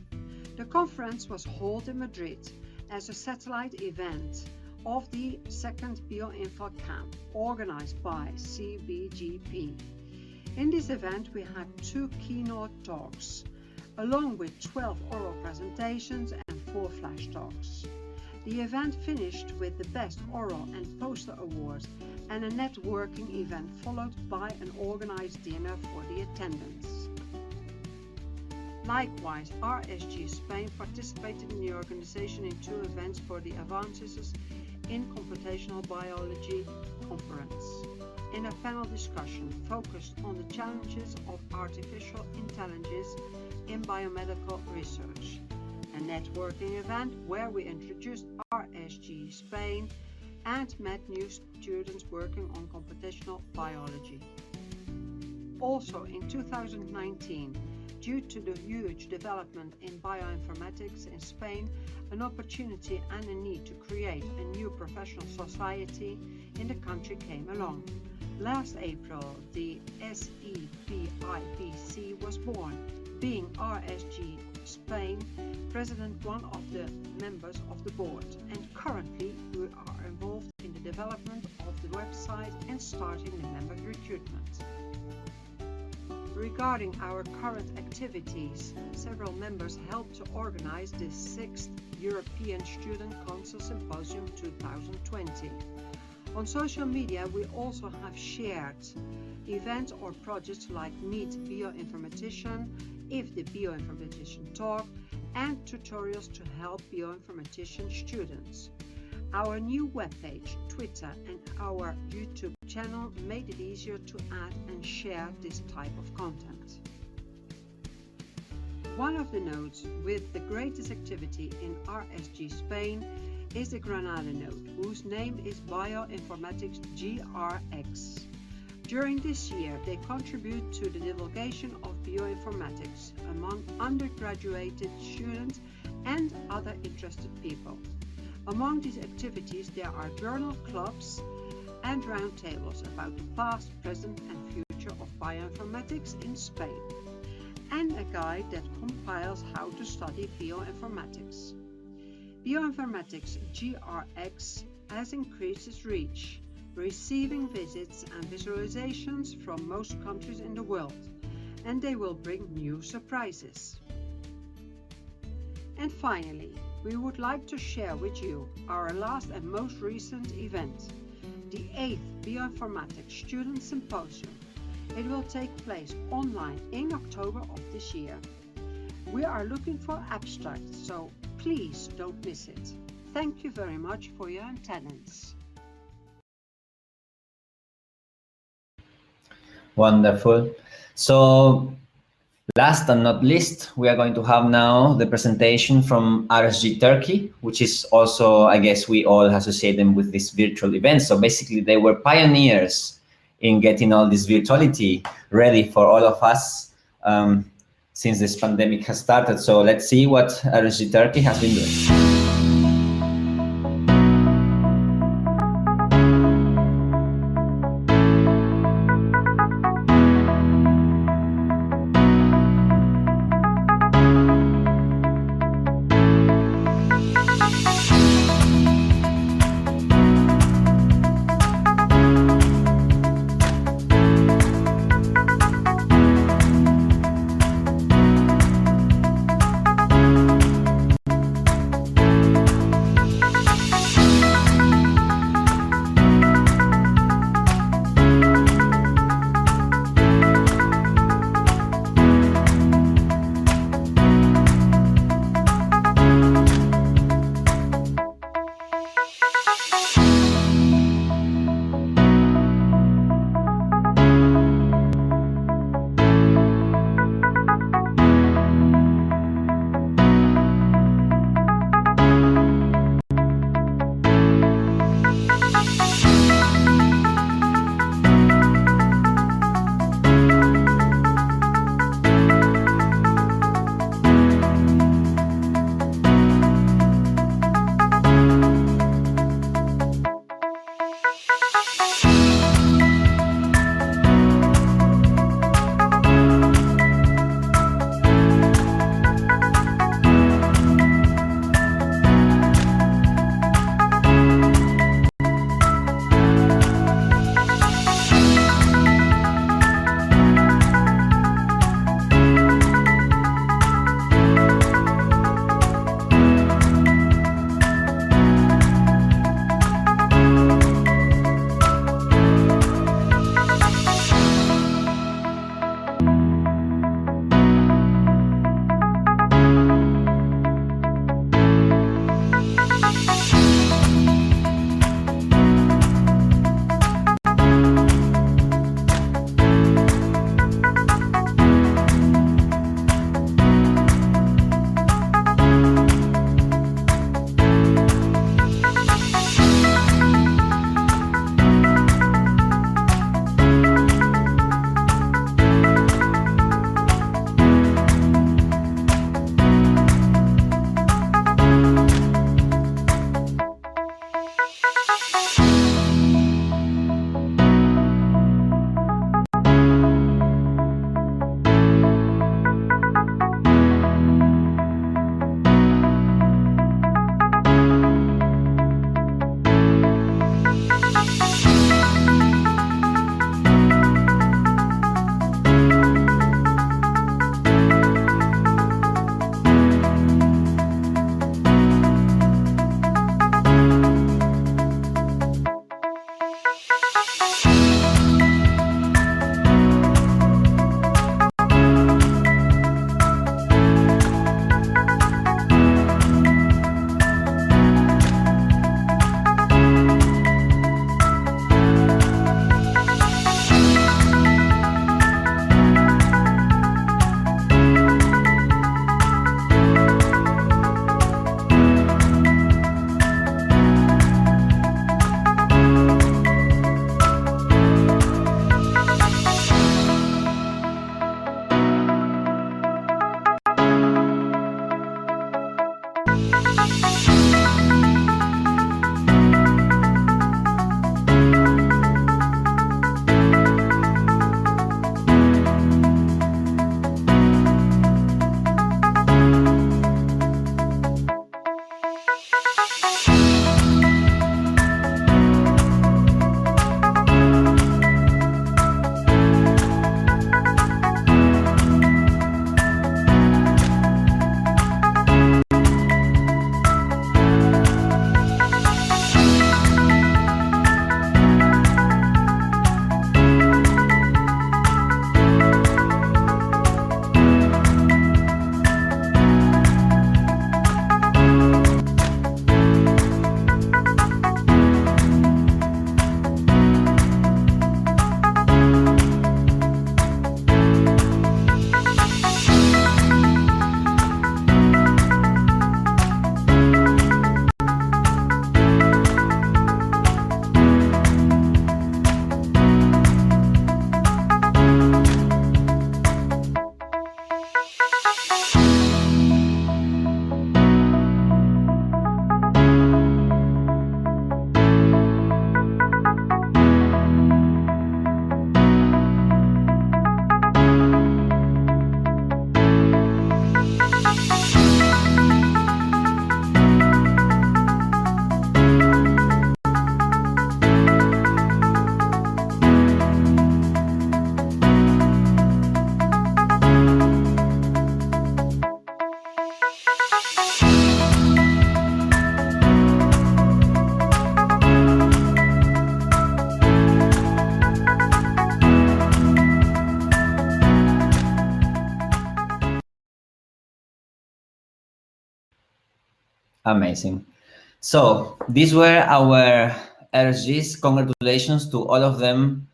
The conference was held in Madrid as a satellite event of the second BioInfo Camp organized by CBGP. In this event, we had 2 keynote talks, along with 12 oral presentations and 4 flash talks. The event finished with the Best Oral and Poster Awards and a networking event followed by an organized dinner for the attendants. Likewise, RSG Spain participated in the organization in 2 events for the Advances in Computational Biology conference. In a panel discussion focused on the challenges of artificial intelligence in biomedical research. A networking event where we introduced RSG Spain and met new students working on computational biology. Also in 2019, due to the huge development in bioinformatics in Spain, an opportunity and a need to create a new professional society in the country came along. Last April, the SEBIBC was born, being RSG Spain President one of the members of the board, and currently we are involved in the development of the website and starting the member recruitment. Regarding our current activities, several members helped to organize the 6th European Student Council Symposium 2020. On social media, we also have shared events or projects like Meet Bioinformatician, If the Bioinformatician Talk, and tutorials to help bioinformatician students. Our new webpage, Twitter, and our YouTube channel made it easier to add and share this type of content. One of the nodes with the greatest activity in RSG Spain is the Granada node, whose name is Bioinformatics GRX. During this year, they contribute to the divulgation of bioinformatics among undergraduate students and other interested people. Among these activities, there are journal clubs and roundtables about the past, present, and future of bioinformatics in Spain, and a guide that compiles how to study bioinformatics. Bioinformatics GRX has increased its reach, receiving visits and visualizations from most countries in the world, and they will bring new surprises. And finally, we would like to share with you our last and most recent event, the 8th Bioinformatics Student Symposium. It will take place online in October of this year. We are looking for abstracts, so please don't miss it. Thank you very much for your attendance. Wonderful. So last and not least, we are going to have now the presentation from RSG Turkey, which is also, I guess, we all associate them with this virtual event. So basically, they were pioneers in getting all this virtuality ready for all of us since this pandemic has started. So let's see what RSG Turkey has been doing. Amazing. So these were our RSGs. Congratulations to all of them.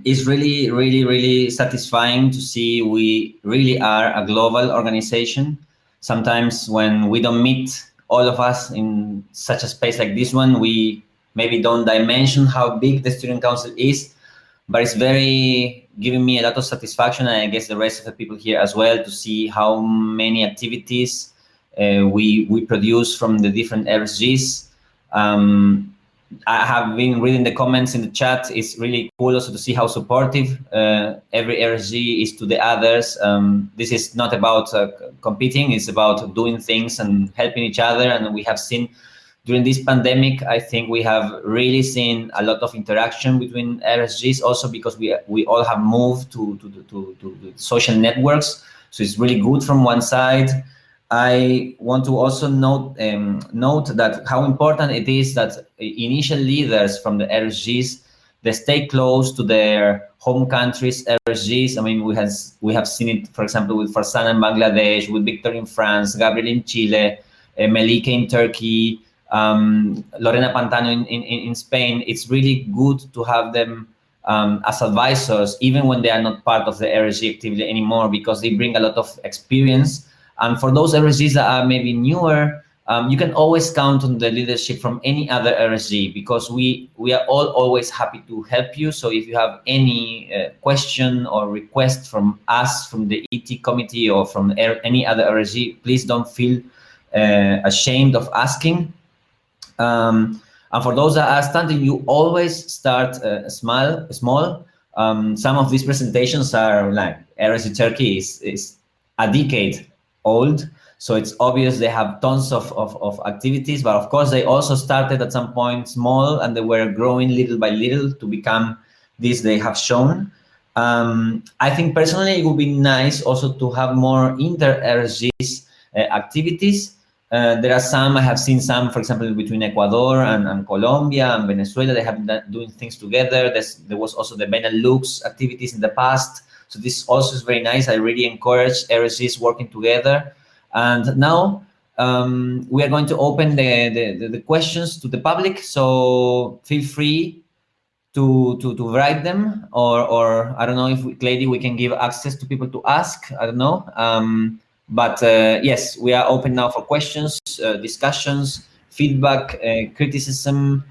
It's really, really, really satisfying to see we really are a global organization. Sometimes when we don't meet all of us in such a space like this one, we maybe don't dimension how big the Student Council is, but it's very giving me a lot of satisfaction, and I guess the rest of the people here as well, to see how many activities we produce from the different RSGs. I have been reading the comments in the chat. It's really cool also to see how supportive every RSG is to the others. This is not about competing, it's about doing things and helping each other. And we have seen during this pandemic, I think we have really seen a lot of interaction between RSGs also because we all have moved to social networks. So it's really good from one side. I want to also note that how important it is that initial leaders from the RSGs, they stay close to their home countries' RSGs. I mean, we have seen it, for example, with Farzana in Bangladesh, with Victor in France, Gabriel in Chile, Melike in Turkey, Lorena Pantano in Spain. It's really good to have them as advisors, even when they are not part of the RSG activity anymore, because they bring a lot of experience. And for those RSGs that are maybe newer, you can always count on the leadership from any other RSG, because we are all always happy to help you. So if you have any question or request from us, from the ET committee or from any other RSG, please don't feel ashamed of asking. And for those that are starting, you always start small. Some of these presentations are like RSG Turkey is a decade old, so it's obvious they have tons of activities, but of course they also started at some point small and they were growing little by little to become this they have shown. I think personally it would be nice also to have more inter-RSGs activities. There are some, I have seen some, for example, between Ecuador and Colombia and Venezuela, they have been doing things together. There was also the Benelux activities in the past. So this also is very nice. I really encourage RSGs working together. And now we are going to open the questions to the public. So feel free to write them, or I don't know if Cleidy, we can give access to people to ask. I don't know. But yes, we are open now for questions, discussions, feedback, criticism,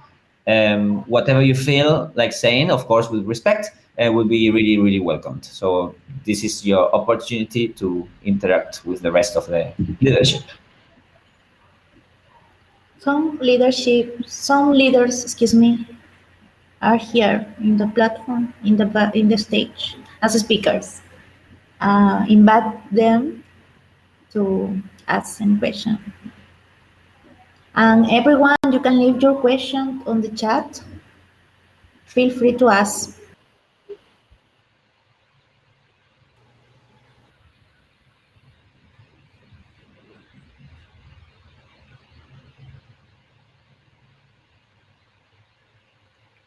whatever you feel like saying, of course, with respect, will be really, really welcomed. So this is your opportunity to interact with the rest of the leadership. Some leaders, excuse me, are here in the platform, in the stage as speakers. Invite them to ask some question. And everyone, you can leave your question on the chat. Feel free to ask.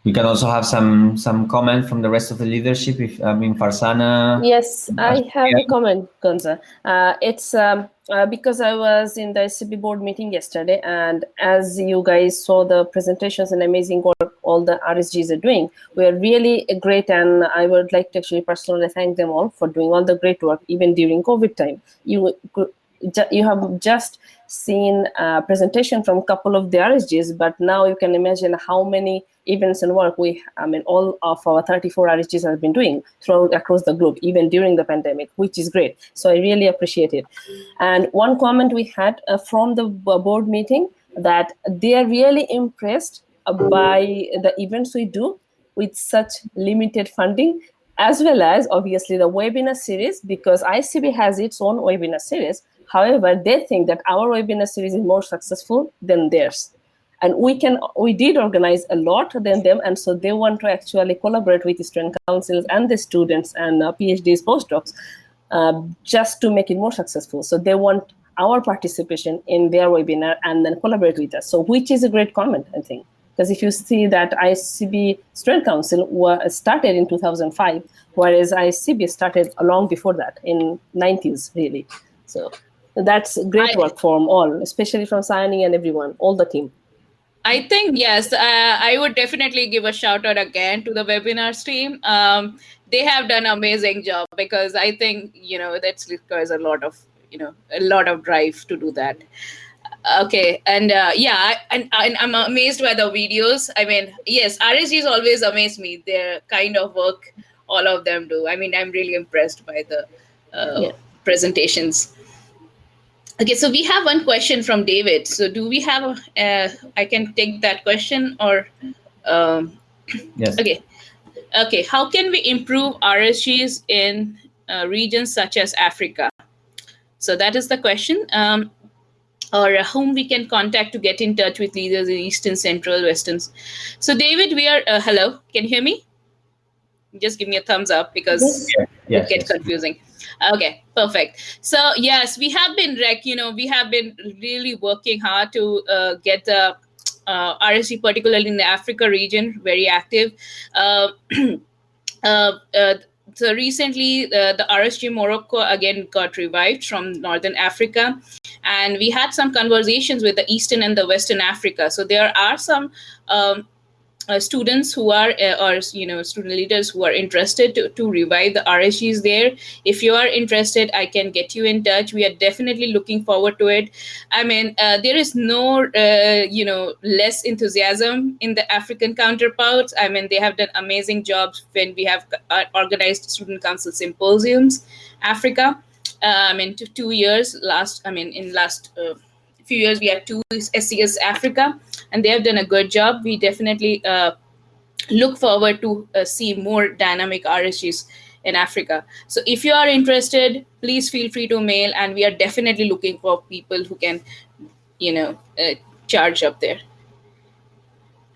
We can also have some comment from the rest of the leadership. If I mean, Farzana. Yes, I have a comment, Gonza. It's because I was in the ICB board meeting yesterday, and as you guys saw the presentations and amazing work all the RSGs are doing, we are really great, and I would like to actually personally thank them all for doing all the great work, even during COVID time. You have just seen a presentation from a couple of the RSGs, but now you can imagine how many events and work all of our 34 RSGs have been doing across the globe, even during the pandemic, which is great. So I really appreciate it. And one comment we had from the board meeting, that they are really impressed by the events we do with such limited funding, as well as obviously the webinar series, because ICB has its own webinar series. However, they think that our webinar series is more successful than theirs. And we did organize a lot than them, and so they want to actually collaborate with the student councils and the students and PhDs, postdocs, just to make it more successful. So they want our participation in their webinar and then collaborate with us. So which is a great comment, I think. Because if you see that ICB Student Council was started in 2005, whereas ICB started long before that, in 90s, really. So That's great work from all, especially from Sayane and everyone, all the team. I think, yes, I would definitely give a shout out again to the webinars team. They have done an amazing job, because I think, that requires a lot of drive to do that. Okay, and and I'm amazed by the videos. I mean, yes, RSGs always amaze me. Their kind of work all of them do. I mean, I'm really impressed by the presentations. Okay, so we have one question from David. So do we have, I can take that question, or, Yes. Okay, how can we improve RSGs in regions such as Africa? So that is the question. Or whom we can contact to get in touch with leaders in Eastern, Central, Western. So David, we are, hello, can you hear me? Just give me a thumbs up, because it gets confusing. Okay, perfect. So yes, we have been really working hard to get the RSG, particularly in the Africa region, very active. So recently, the RSG Morocco again got revived from Northern Africa, and we had some conversations with the Eastern and the Western Africa. So there are some students who are, student leaders who are interested to revive the RSGs there. If you are interested, I can get you in touch. We are definitely looking forward to it. I mean, there is no, less enthusiasm in the African counterparts. I mean, they have done amazing jobs when we have organized student council symposiums, Africa. I mean, 2 years in last few years, we had 2 SCS Africa, and they have done a good job. We definitely look forward to see more dynamic RSGs in Africa. So if you are interested, please feel free to mail, and we are definitely looking for people who can, charge up there.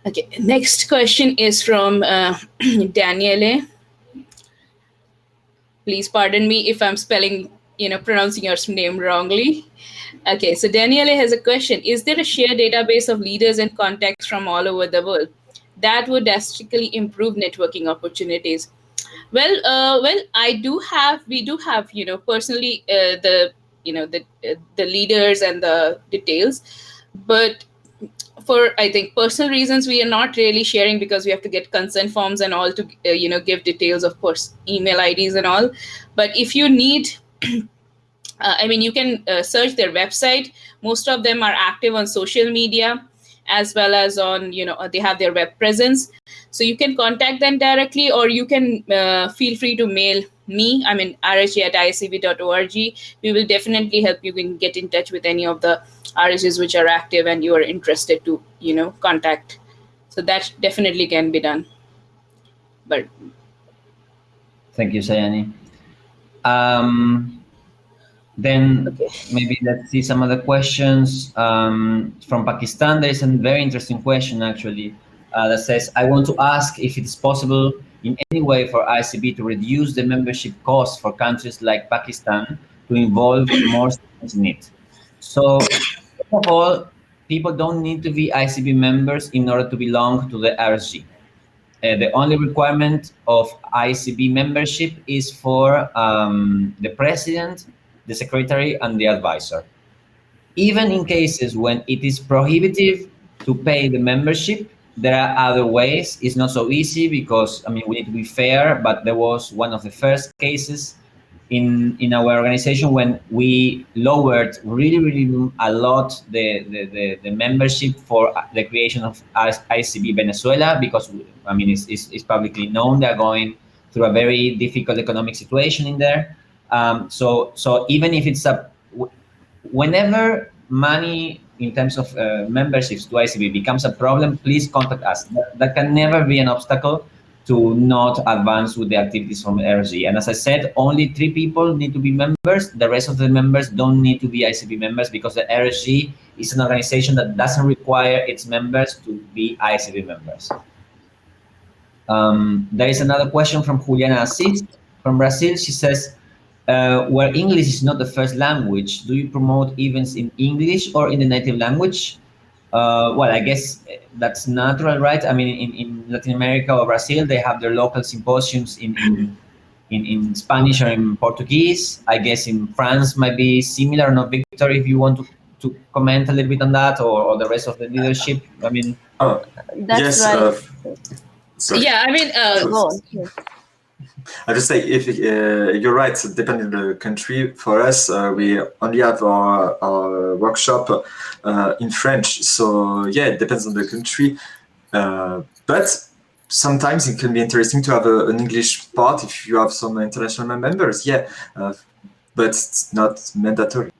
Okay, next question is from Daniele. Please pardon me if I'm pronouncing your name wrongly. Okay, so Daniele has a question. Is there a shared database of leaders and contacts from all over the world that would drastically improve networking opportunities? Well, we do have, personally, the leaders and the details, but for, I think, personal reasons, we are not really sharing, because we have to get consent forms and all to, give details, of course, email IDs and all. But if you need, you can search their website. Most of them are active on social media, as well as on, they have their web presence. So you can contact them directly, or you can feel free to mail me, rsg@iscb.org. We will definitely help you can get in touch with any of the RSGs which are active and you are interested to, contact. So that definitely can be done. But thank you, Sayane. Then maybe let's see some other questions. From Pakistan, there is a very interesting question, actually, that says, I want to ask if it's possible in any way for ICB to reduce the membership cost for countries like Pakistan to involve more students in it. So, first of all, people don't need to be ICB members in order to belong to the RSG. The only requirement of ICB membership is for the president, the secretary, and the advisor. Even in cases when it is prohibitive to pay the membership, there are other ways. It's not so easy because, we need to be fair, but there was one of the first cases in our organization when we lowered really a lot the membership for the creation of ICB Venezuela, because it's publicly known they're going through a very difficult economic situation in there. So even if it's whenever money in terms of memberships to ICB becomes a problem, please contact us. That can never be an obstacle to not advance with the activities from RSG. And as I said, only 3 people need to be members. The rest of the members don't need to be ICB members, because the RSG is an organization that doesn't require its members to be ICB members. There is another question from Juliana Assis from Brazil. She says, where English is not the first language, do you promote events in English or in the native language? Well, I guess that's natural, right? In Latin America or Brazil, they have their local symposiums in in Spanish or in Portuguese. I guess in France might be similar. No, Victor, if you want to comment a little bit on that, or the rest of the leadership. I mean, that's yes. right. Sorry. Yeah, I mean, Go on. I just say, if you're right, depending on the country. For us, we only have our workshop in French, so yeah, it depends on the country. But sometimes it can be interesting to have an English part if you have some international members. Yeah, but it's not mandatory.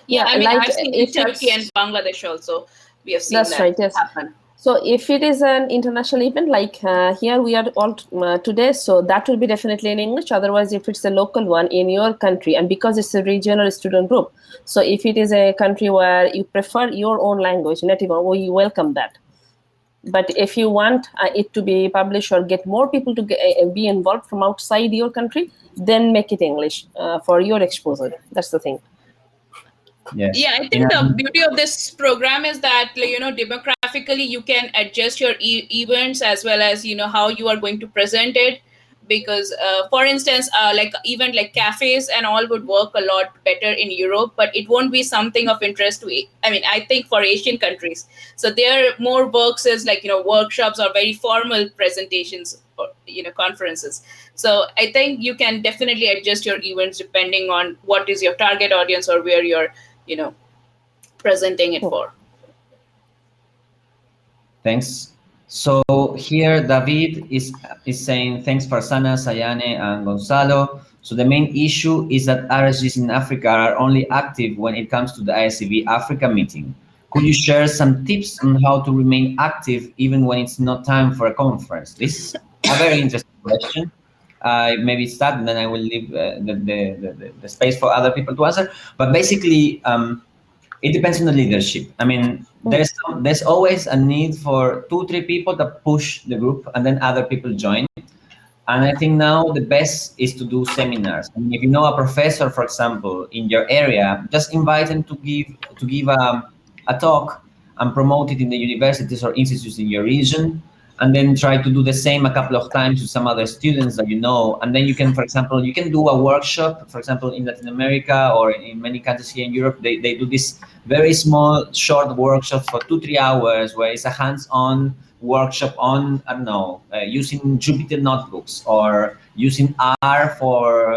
yeah, I mean, like I've seen in if Turkey and it's Bangladesh also, we have seen that's that right, yes. happen. So if it is an international event, like here we are all today, so that will be definitely in English. Otherwise, if it's a local one in your country, and because it's a regional student group, so if it is a country where you prefer your own language, native, we welcome that. But if you want it to be published or get more people to be involved from outside your country, then make it English for your exposure. That's the thing. yes. Yeah, I think the beauty of this program is that, you know, demographically you can adjust your events as well as, you know, how you are going to present it. Because, for instance, like event like cafes and all would work a lot better in Europe, but it won't be something of interest to, I mean, I think for Asian countries. So there more works as like, you know, workshops or very formal presentations or, you know, conferences. So I think you can definitely adjust your events depending on what is your target audience or where you're, you know, presenting it for. Thanks. So here David is saying, thanks Farzana, Sayane, and Gonzalo. So the main issue is that RSGs in Africa are only active when it comes to the ICB Africa meeting. Could you share some tips on how to remain active even when it's not time for a conference? This is a very interesting question. Maybe start and then I will leave the space for other people to answer. But basically, it depends on the leadership. I mean, there's always a need for 2-3 people that push the group, and then other people join. And I think now the best is to do seminars. I mean, if you know a professor, for example, in your area, just invite them to give a talk and promote it in the universities or institutes in your region, and then try to do the same a couple of times with some other students that you know. And then you can, for example, you can do a workshop, for example, in Latin America or in many countries here in Europe, they do this very small, short workshops for 2-3 hours where it's a hands-on workshop on, I don't know, using Jupyter notebooks or using R for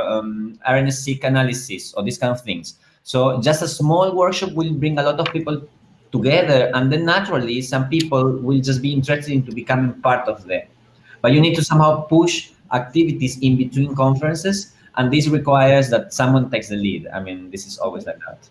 RNA-seq analysis or these kind of things. So just a small workshop will bring a lot of people together, and then naturally some people will just be interested in becoming part of them. But you need to somehow push activities in between conferences, and this requires that someone takes the lead. I mean, this is always like that.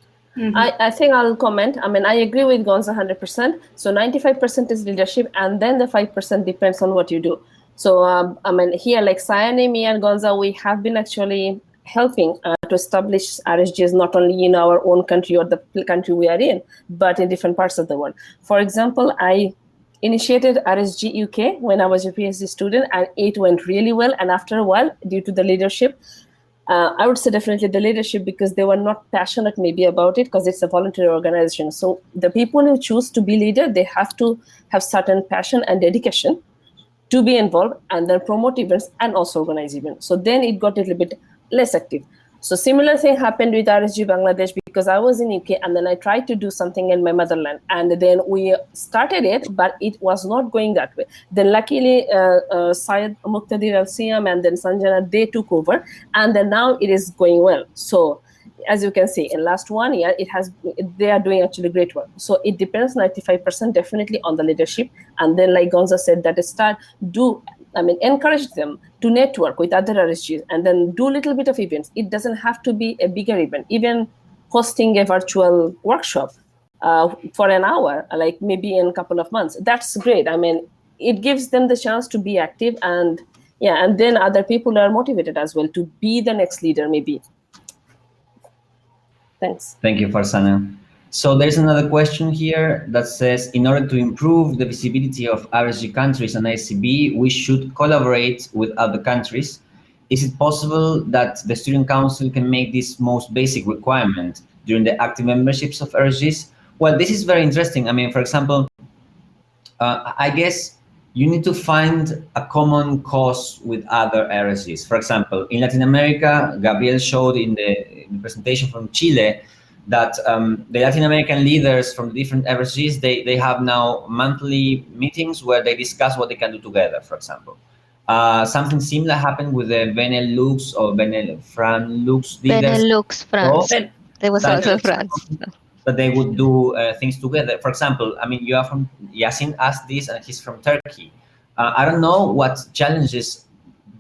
I think I'll comment. I mean, I agree with Gonza 100%. So 95% is leadership, and then the 5% depends on what you do. So, I mean, here, like Sayane, me, and Gonza, we have been actually helping to establish RSGs not only in our own country or the country we are in, but in different parts of the world. For example, I initiated RSG UK when I was a PhD student, and it went really well. And after a while, due to the leadership, I would say definitely the leadership, because they were not passionate maybe about it, because it's a voluntary organization. So the people who choose to be leader, they have to have certain passion and dedication to be involved and then promote events and also organize events. So then it got a little bit less active. So similar thing happened with RSG Bangladesh, because I was in UK and then I tried to do something in my motherland, and then we started it, but it was not going that way. Then luckily Syed Muqtadir Al-Siyam and then Sanjana, they took over, and then now it is going well. So as you can see, in last 1 year, they are doing actually great work. So it depends 95% definitely on the leadership. And then like Gonza said, that encourage them to network with other RSGs and then do a little bit of events. It doesn't have to be a bigger event. Even hosting a virtual workshop for an hour, like maybe in a couple of months, that's great. I mean, it gives them the chance to be active, and then other people are motivated as well to be the next leader maybe. Thanks. Thank you, Farzana. So there's another question here that says, in order to improve the visibility of RSG countries and ICB, we should collaborate with other countries. Is it possible that the Student Council can make this most basic requirement during the active memberships of RSGs? Well, this is very interesting. I mean, for example, I guess you need to find a common cause with other RSGs. For example, in Latin America, Gabriel showed in the presentation from Chile that the Latin American leaders from the different RSGs, they have now monthly meetings where they discuss what they can do together, for example. Something similar happened with the Benelux or Benelux leaders. Benelux France. There was also France. That they would do things together. For example, I mean, you are from, Yasin asked this, and he's from Turkey. I don't know what challenges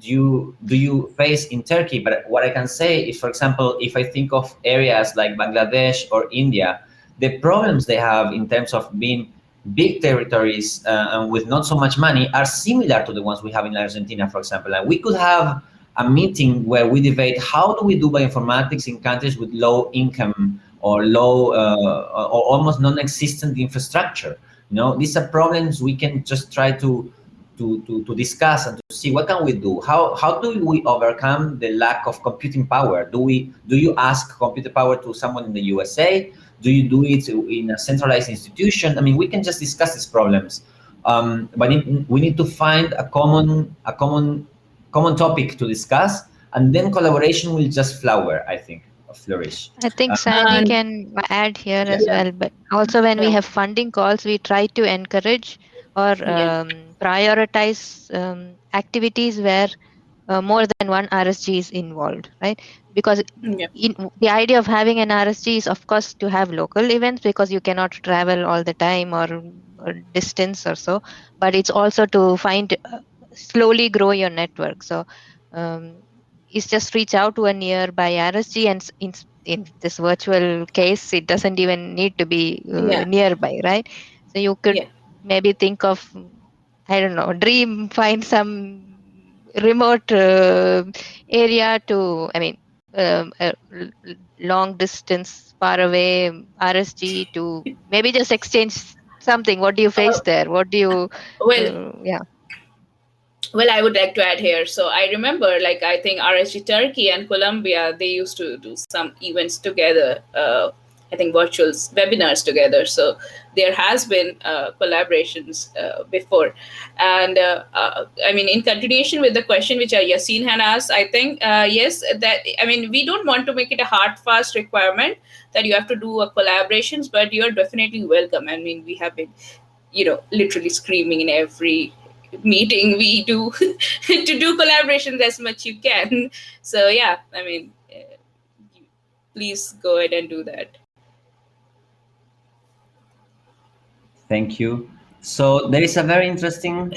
do you face in Turkey, but what I can say is, for example, if I think of areas like Bangladesh or India, the problems they have in terms of being big territories and with not so much money are similar to the ones we have in Argentina, for example. And we could have a meeting where we debate how do we do bioinformatics in countries with low income or low or almost non-existent infrastructure. You know, these are problems we can just try to discuss and to see what can we do. How do we overcome the lack of computing power? Do you ask computer power to someone in the USA? Do you do it in a centralized institution? I mean, we can just discuss these problems, but we need to find a common topic to discuss, and then collaboration will just flower, I think, flourish. I think Sayane can add here as well, but also when we have funding calls, we try to encourage or prioritize activities where more than one RSG is involved, right? Because the idea of having an RSG is, of course, to have local events because you cannot travel all the time or distance or so, but it's also to find slowly grow your network. So it's just reach out to a nearby RSG, and in this virtual case, it doesn't even need to be nearby, right? So you could maybe think of, I don't know, find some remote area to, I mean, long distance, far away RSG to maybe just exchange something. What do you face there? What do you, Well, I would like to add here. So I remember, like, I think RSG Turkey and Colombia, they used to do some events together. I think virtual webinars together. So there has been collaborations before. And I mean, in continuation with the question which Yasin had asked, I think, yes, that, I mean, we don't want to make it a hard, fast requirement that you have to do a collaborations, but you're definitely welcome. I mean, we have been, literally screaming in every meeting we do to do collaborations as much you can. So yeah, I mean, please go ahead and do that. Thank you. So there is a very interesting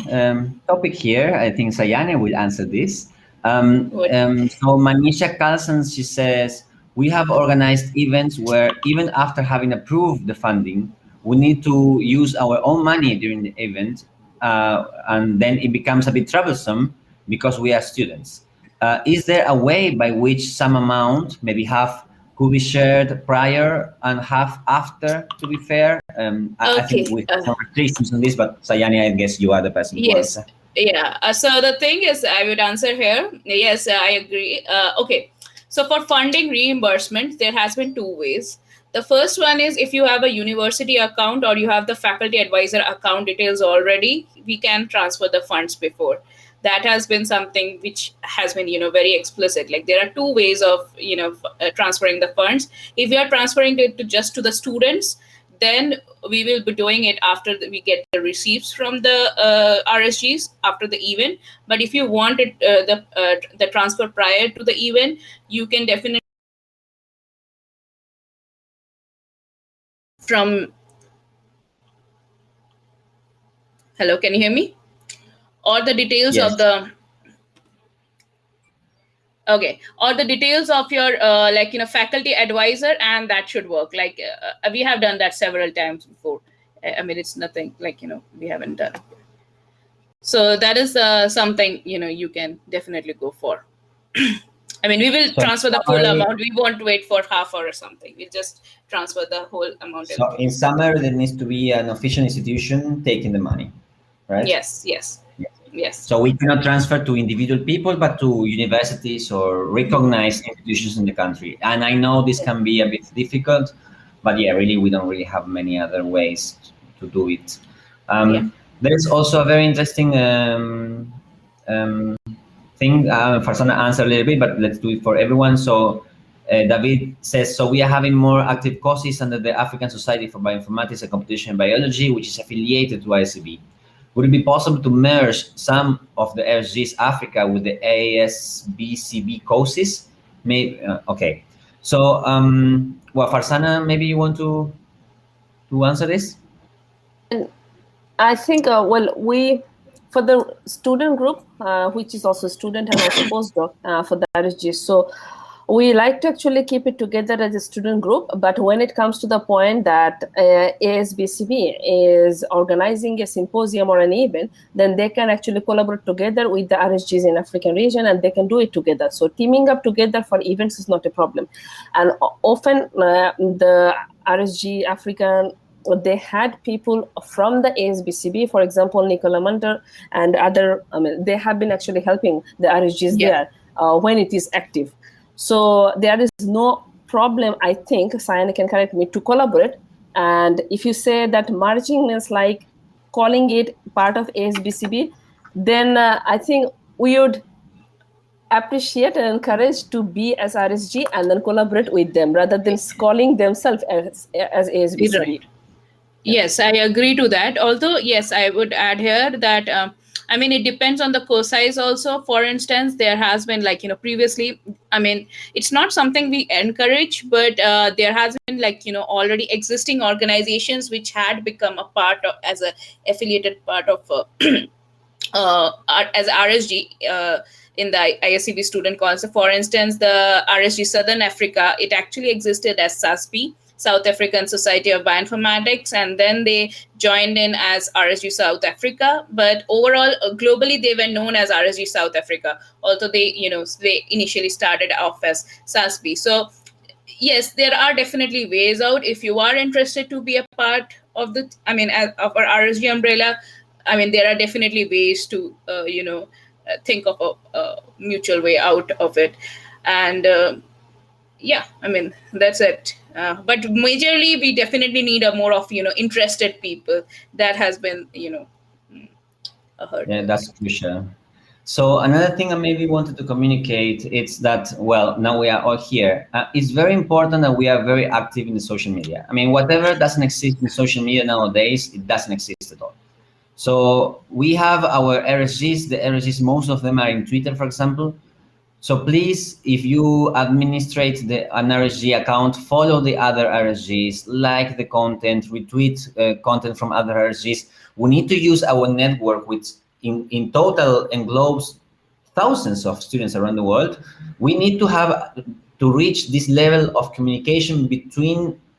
topic here. I think Sayane will answer this. So Manisha Kalsan, she says, we have organized events where even after having approved the funding, we need to use our own money during the event, and then it becomes a bit troublesome because we are students. Is there a way by which some amount, maybe half, could be shared prior and half after, to be fair? I think we have some restrictions on this, but Sayane, I guess you are the person to answer. Yeah. So the thing is, I would answer here. Yes, I agree. Okay. So for funding reimbursement, there has been two ways. The first one is if you have a university account or you have the faculty advisor account details already, we can transfer the funds before. That has been something which has been, very explicit. Like there are two ways of, transferring the funds. If you are transferring it just to the students, then we will be doing it after we get the receipts from the RSGs after the event. But if you want it, the transfer prior to the event, you can definitely from. Hello, can you hear me? Or the details of the. Okay, or the details of your faculty advisor, and that should work. Like we have done that several times before. I mean, it's nothing like we haven't done. So that is something you can definitely go for. I mean, we will transfer the full amount. We won't wait for half or something. We'll just transfer the whole amount. So in summer, there needs to be an official institution taking the money, right? Yes. So we cannot transfer to individual people, but to universities or recognized institutions in the country. And I know this can be a bit difficult, but yeah, really, we don't really have many other ways to do it. There is also a very interesting thing. Farzana answered a little bit, but let's do it for everyone. So David says, so we are having more active courses under the African Society for Bioinformatics and Computational Biology, which is affiliated to ICB. Would it be possible to merge some of the RSGs Africa with the ASBCB courses? Maybe, okay. So, well, Farzana, maybe you want to answer this? I think, well, for the student group, which is also student and also postdoc for the RSG, so we like to actually keep it together as a student group, but when it comes to the point that ASBCB is organizing a symposium or an event, then they can actually collaborate together with the RSGs in African region, and they can do it together. So teaming up together for events is not a problem. And often the RSG African, they had people from the ASBCB, for example, Nicola Munter and other, they have been actually helping the RSGs there when it is active. So there is no problem, I think, Sayane can correct me, to collaborate. And if you say that merging means like calling it part of ASBCB, then I think we would appreciate and encourage to be as RSG and then collaborate with them rather than calling themselves as ASBCB. Right. Yes, I agree to that. Although, yes, I would add here that I mean, it depends on the course size also. For instance, there has been like, previously, I mean, it's not something we encourage, but there has been like, already existing organizations which had become a part of, as a affiliated part of as RSG in the ISCB Student Council. For instance, the RSG Southern Africa, it actually existed as SASB, South African Society of Bioinformatics, and then they joined in as RSG South Africa. But overall, globally, they were known as RSG South Africa, although they initially started off as SASB. So yes, there are definitely ways out. If you are interested to be a part of the, of our RSG umbrella, there are definitely ways to, think of a mutual way out of it. And yeah, that's it. But majorly, we definitely need a more of, interested people. That has been, a hurdle. Yeah, that's crucial. So another thing I maybe wanted to communicate is that, well, now we are all here. It's very important that we are very active in the social media. Whatever doesn't exist in social media nowadays, it doesn't exist at all. So we have our RSGs. The RSGs, most of them are in Twitter, for example. So please, if you administrate an RSG account, follow the other RSGs, like the content, retweet content from other RSGs. We need to use our network, which in total englobes thousands of students around the world. We need to reach this level of communication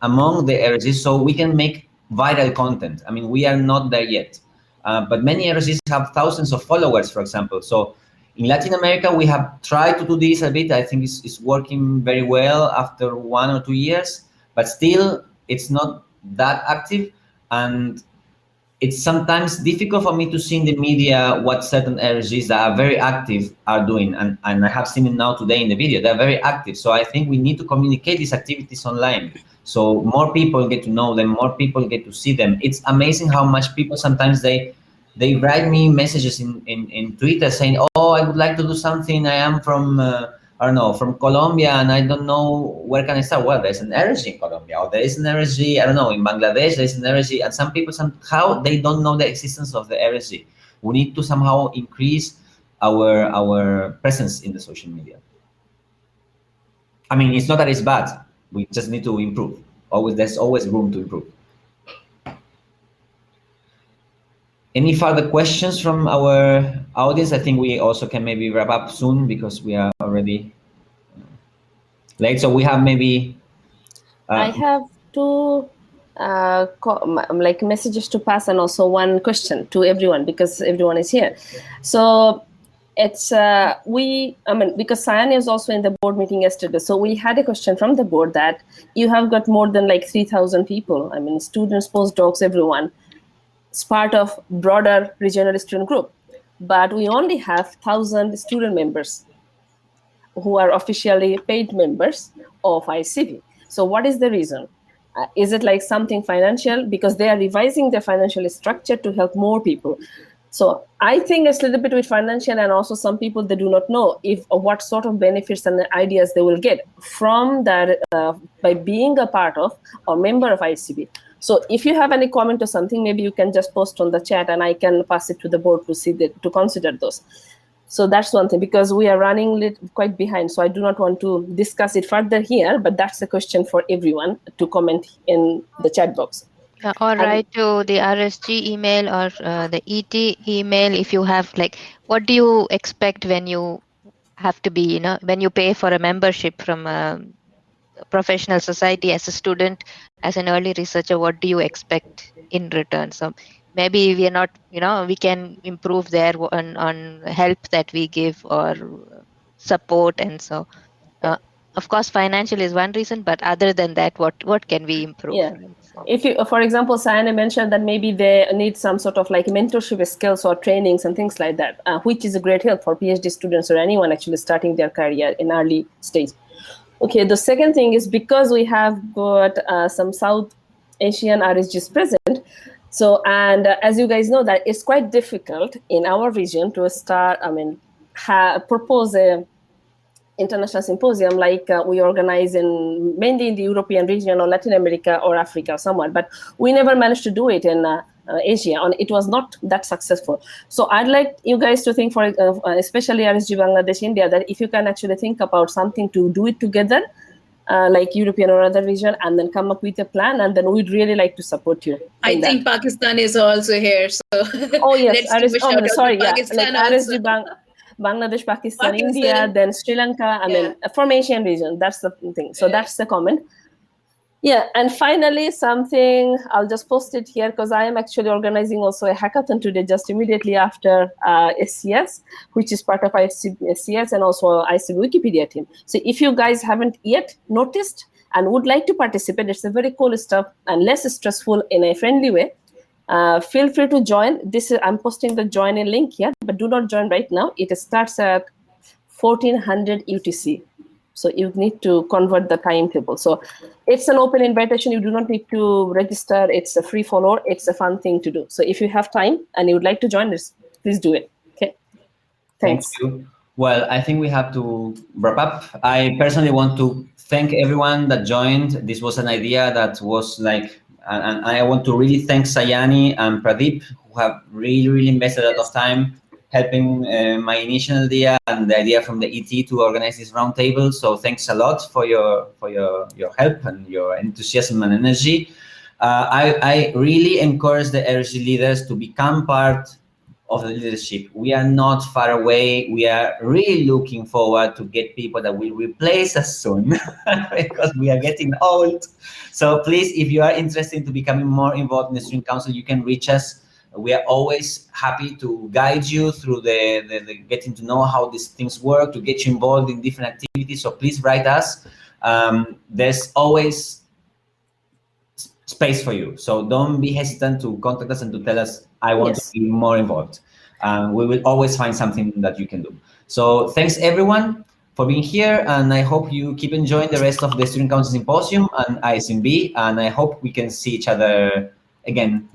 among the RSGs so we can make viral content. We are not there yet, but many RSGs have thousands of followers, for example. So in Latin America, we have tried to do this a bit. I think it's working very well after 1 or 2 years, but still it's not that active. And it's sometimes difficult for me to see in the media what certain RSGs that are very active are doing. And I have seen it now today in the video. They're very active. So I think we need to communicate these activities online. So more people get to know them, more people get to see them. It's amazing how much people sometimes they write me messages in Twitter saying, oh, I would like to do something. I am from, I don't know, from Colombia, and I don't know where can I start. Well, there's an RSG in Colombia, or there is an RSG, I don't know, in Bangladesh, there's an RSG, and some people somehow they don't know the existence of the RSG. We need to somehow increase our presence in the social media. It's not that it's bad. We just need to improve. There's always room to improve. Any further questions from our audience? I think we also can maybe wrap up soon because we are already late. So we have maybe... I have two messages to pass and also one question to everyone because everyone is here. So it's because Sayane is also in the board meeting yesterday. So we had a question from the board that you have got more than 3,000 people. Students, postdocs, everyone. It's part of broader regional student group, but we only have 1,000 student members who are officially paid members of ICB. So what is the reason? Is it like something financial? Because they are revising their financial structure to help more people. So I think it's a little bit with financial, and also some people, they do not know if what sort of benefits and ideas they will get from that by being a part of or member of ICB. So if you have any comment or something, maybe you can just post on the chat and I can pass it to the board to see that, to consider those. So that's one thing, because we are running quite behind. So I do not want to discuss it further here, but that's a question for everyone to comment in the chat box. Or write to the RSG email or the ET email if you have, like, what do you expect when you have to be, when you pay for a membership from a professional society as a student, as an early researcher, what do you expect in return? So maybe we are not, we can improve there on help that we give or support. And so, of course, financial is one reason, but other than that, what can we improve? Yeah. Right? So. If you, for example, Sayane mentioned that maybe they need some sort of like mentorship skills or trainings and things like that, which is a great help for PhD students or anyone actually starting their career in early stage. Okay, the second thing is, because we have got some South Asian RSGs present, so, and as you guys know, that it's quite difficult in our region to start, propose a international symposium like we organize in mainly in the European region or Latin America or Africa or somewhere, but we never managed to do it in Asia, and it was not that successful. So I'd like you guys to think, for especially RSG Bangladesh India, that if you can actually think about something to do it together, like European or other region, and then come up with a plan, and then we'd really like to support you. I think Pakistan is also here, so oh yes, let's give a shout out sorry, to Pakistan like also. RSG Bangladesh, Pakistan, India, then Sri Lanka, from Asian region. That's the thing. So that's the comment. Yeah, and finally, something, I'll just post it here because I am actually organizing also a hackathon today, just immediately after SCS, which is part of SCS and also ICB Wikipedia team. So if you guys haven't yet noticed and would like to participate, it's a very cool stuff and less stressful in a friendly way. Feel free to join. I'm posting the join in link here, but do not join right now. It starts at 1400 UTC. So you need to convert the timetable. So it's an open invitation. You do not need to register. It's a free follow. It's a fun thing to do. So if you have time and you would like to join this, please do it. Okay. Thanks. Thank you. Well, I think we have to wrap up. I personally want to thank everyone that joined. This was an idea that was like, and I want to really thank Sayane and Pradeep, who have really invested a lot of time helping my initial idea and the idea from the ET to organize this roundtable. So thanks a lot for your help and your enthusiasm and energy. I really encourage the RSG leaders to become part of the leadership. We are not far away. We are really looking forward to get people that will replace us soon because we are getting old. So please, if you are interested in becoming more involved in the Student Council, you can reach us. We are always happy to guide you through the getting to know how these things work, to get you involved in different activities. So please write us. There's always space for you. So don't be hesitant to contact us and to tell us, I want to be more involved. We will always find something that you can do. So thanks everyone for being here. And I hope you keep enjoying the rest of the Student Council Symposium and ISMB. And I hope we can see each other again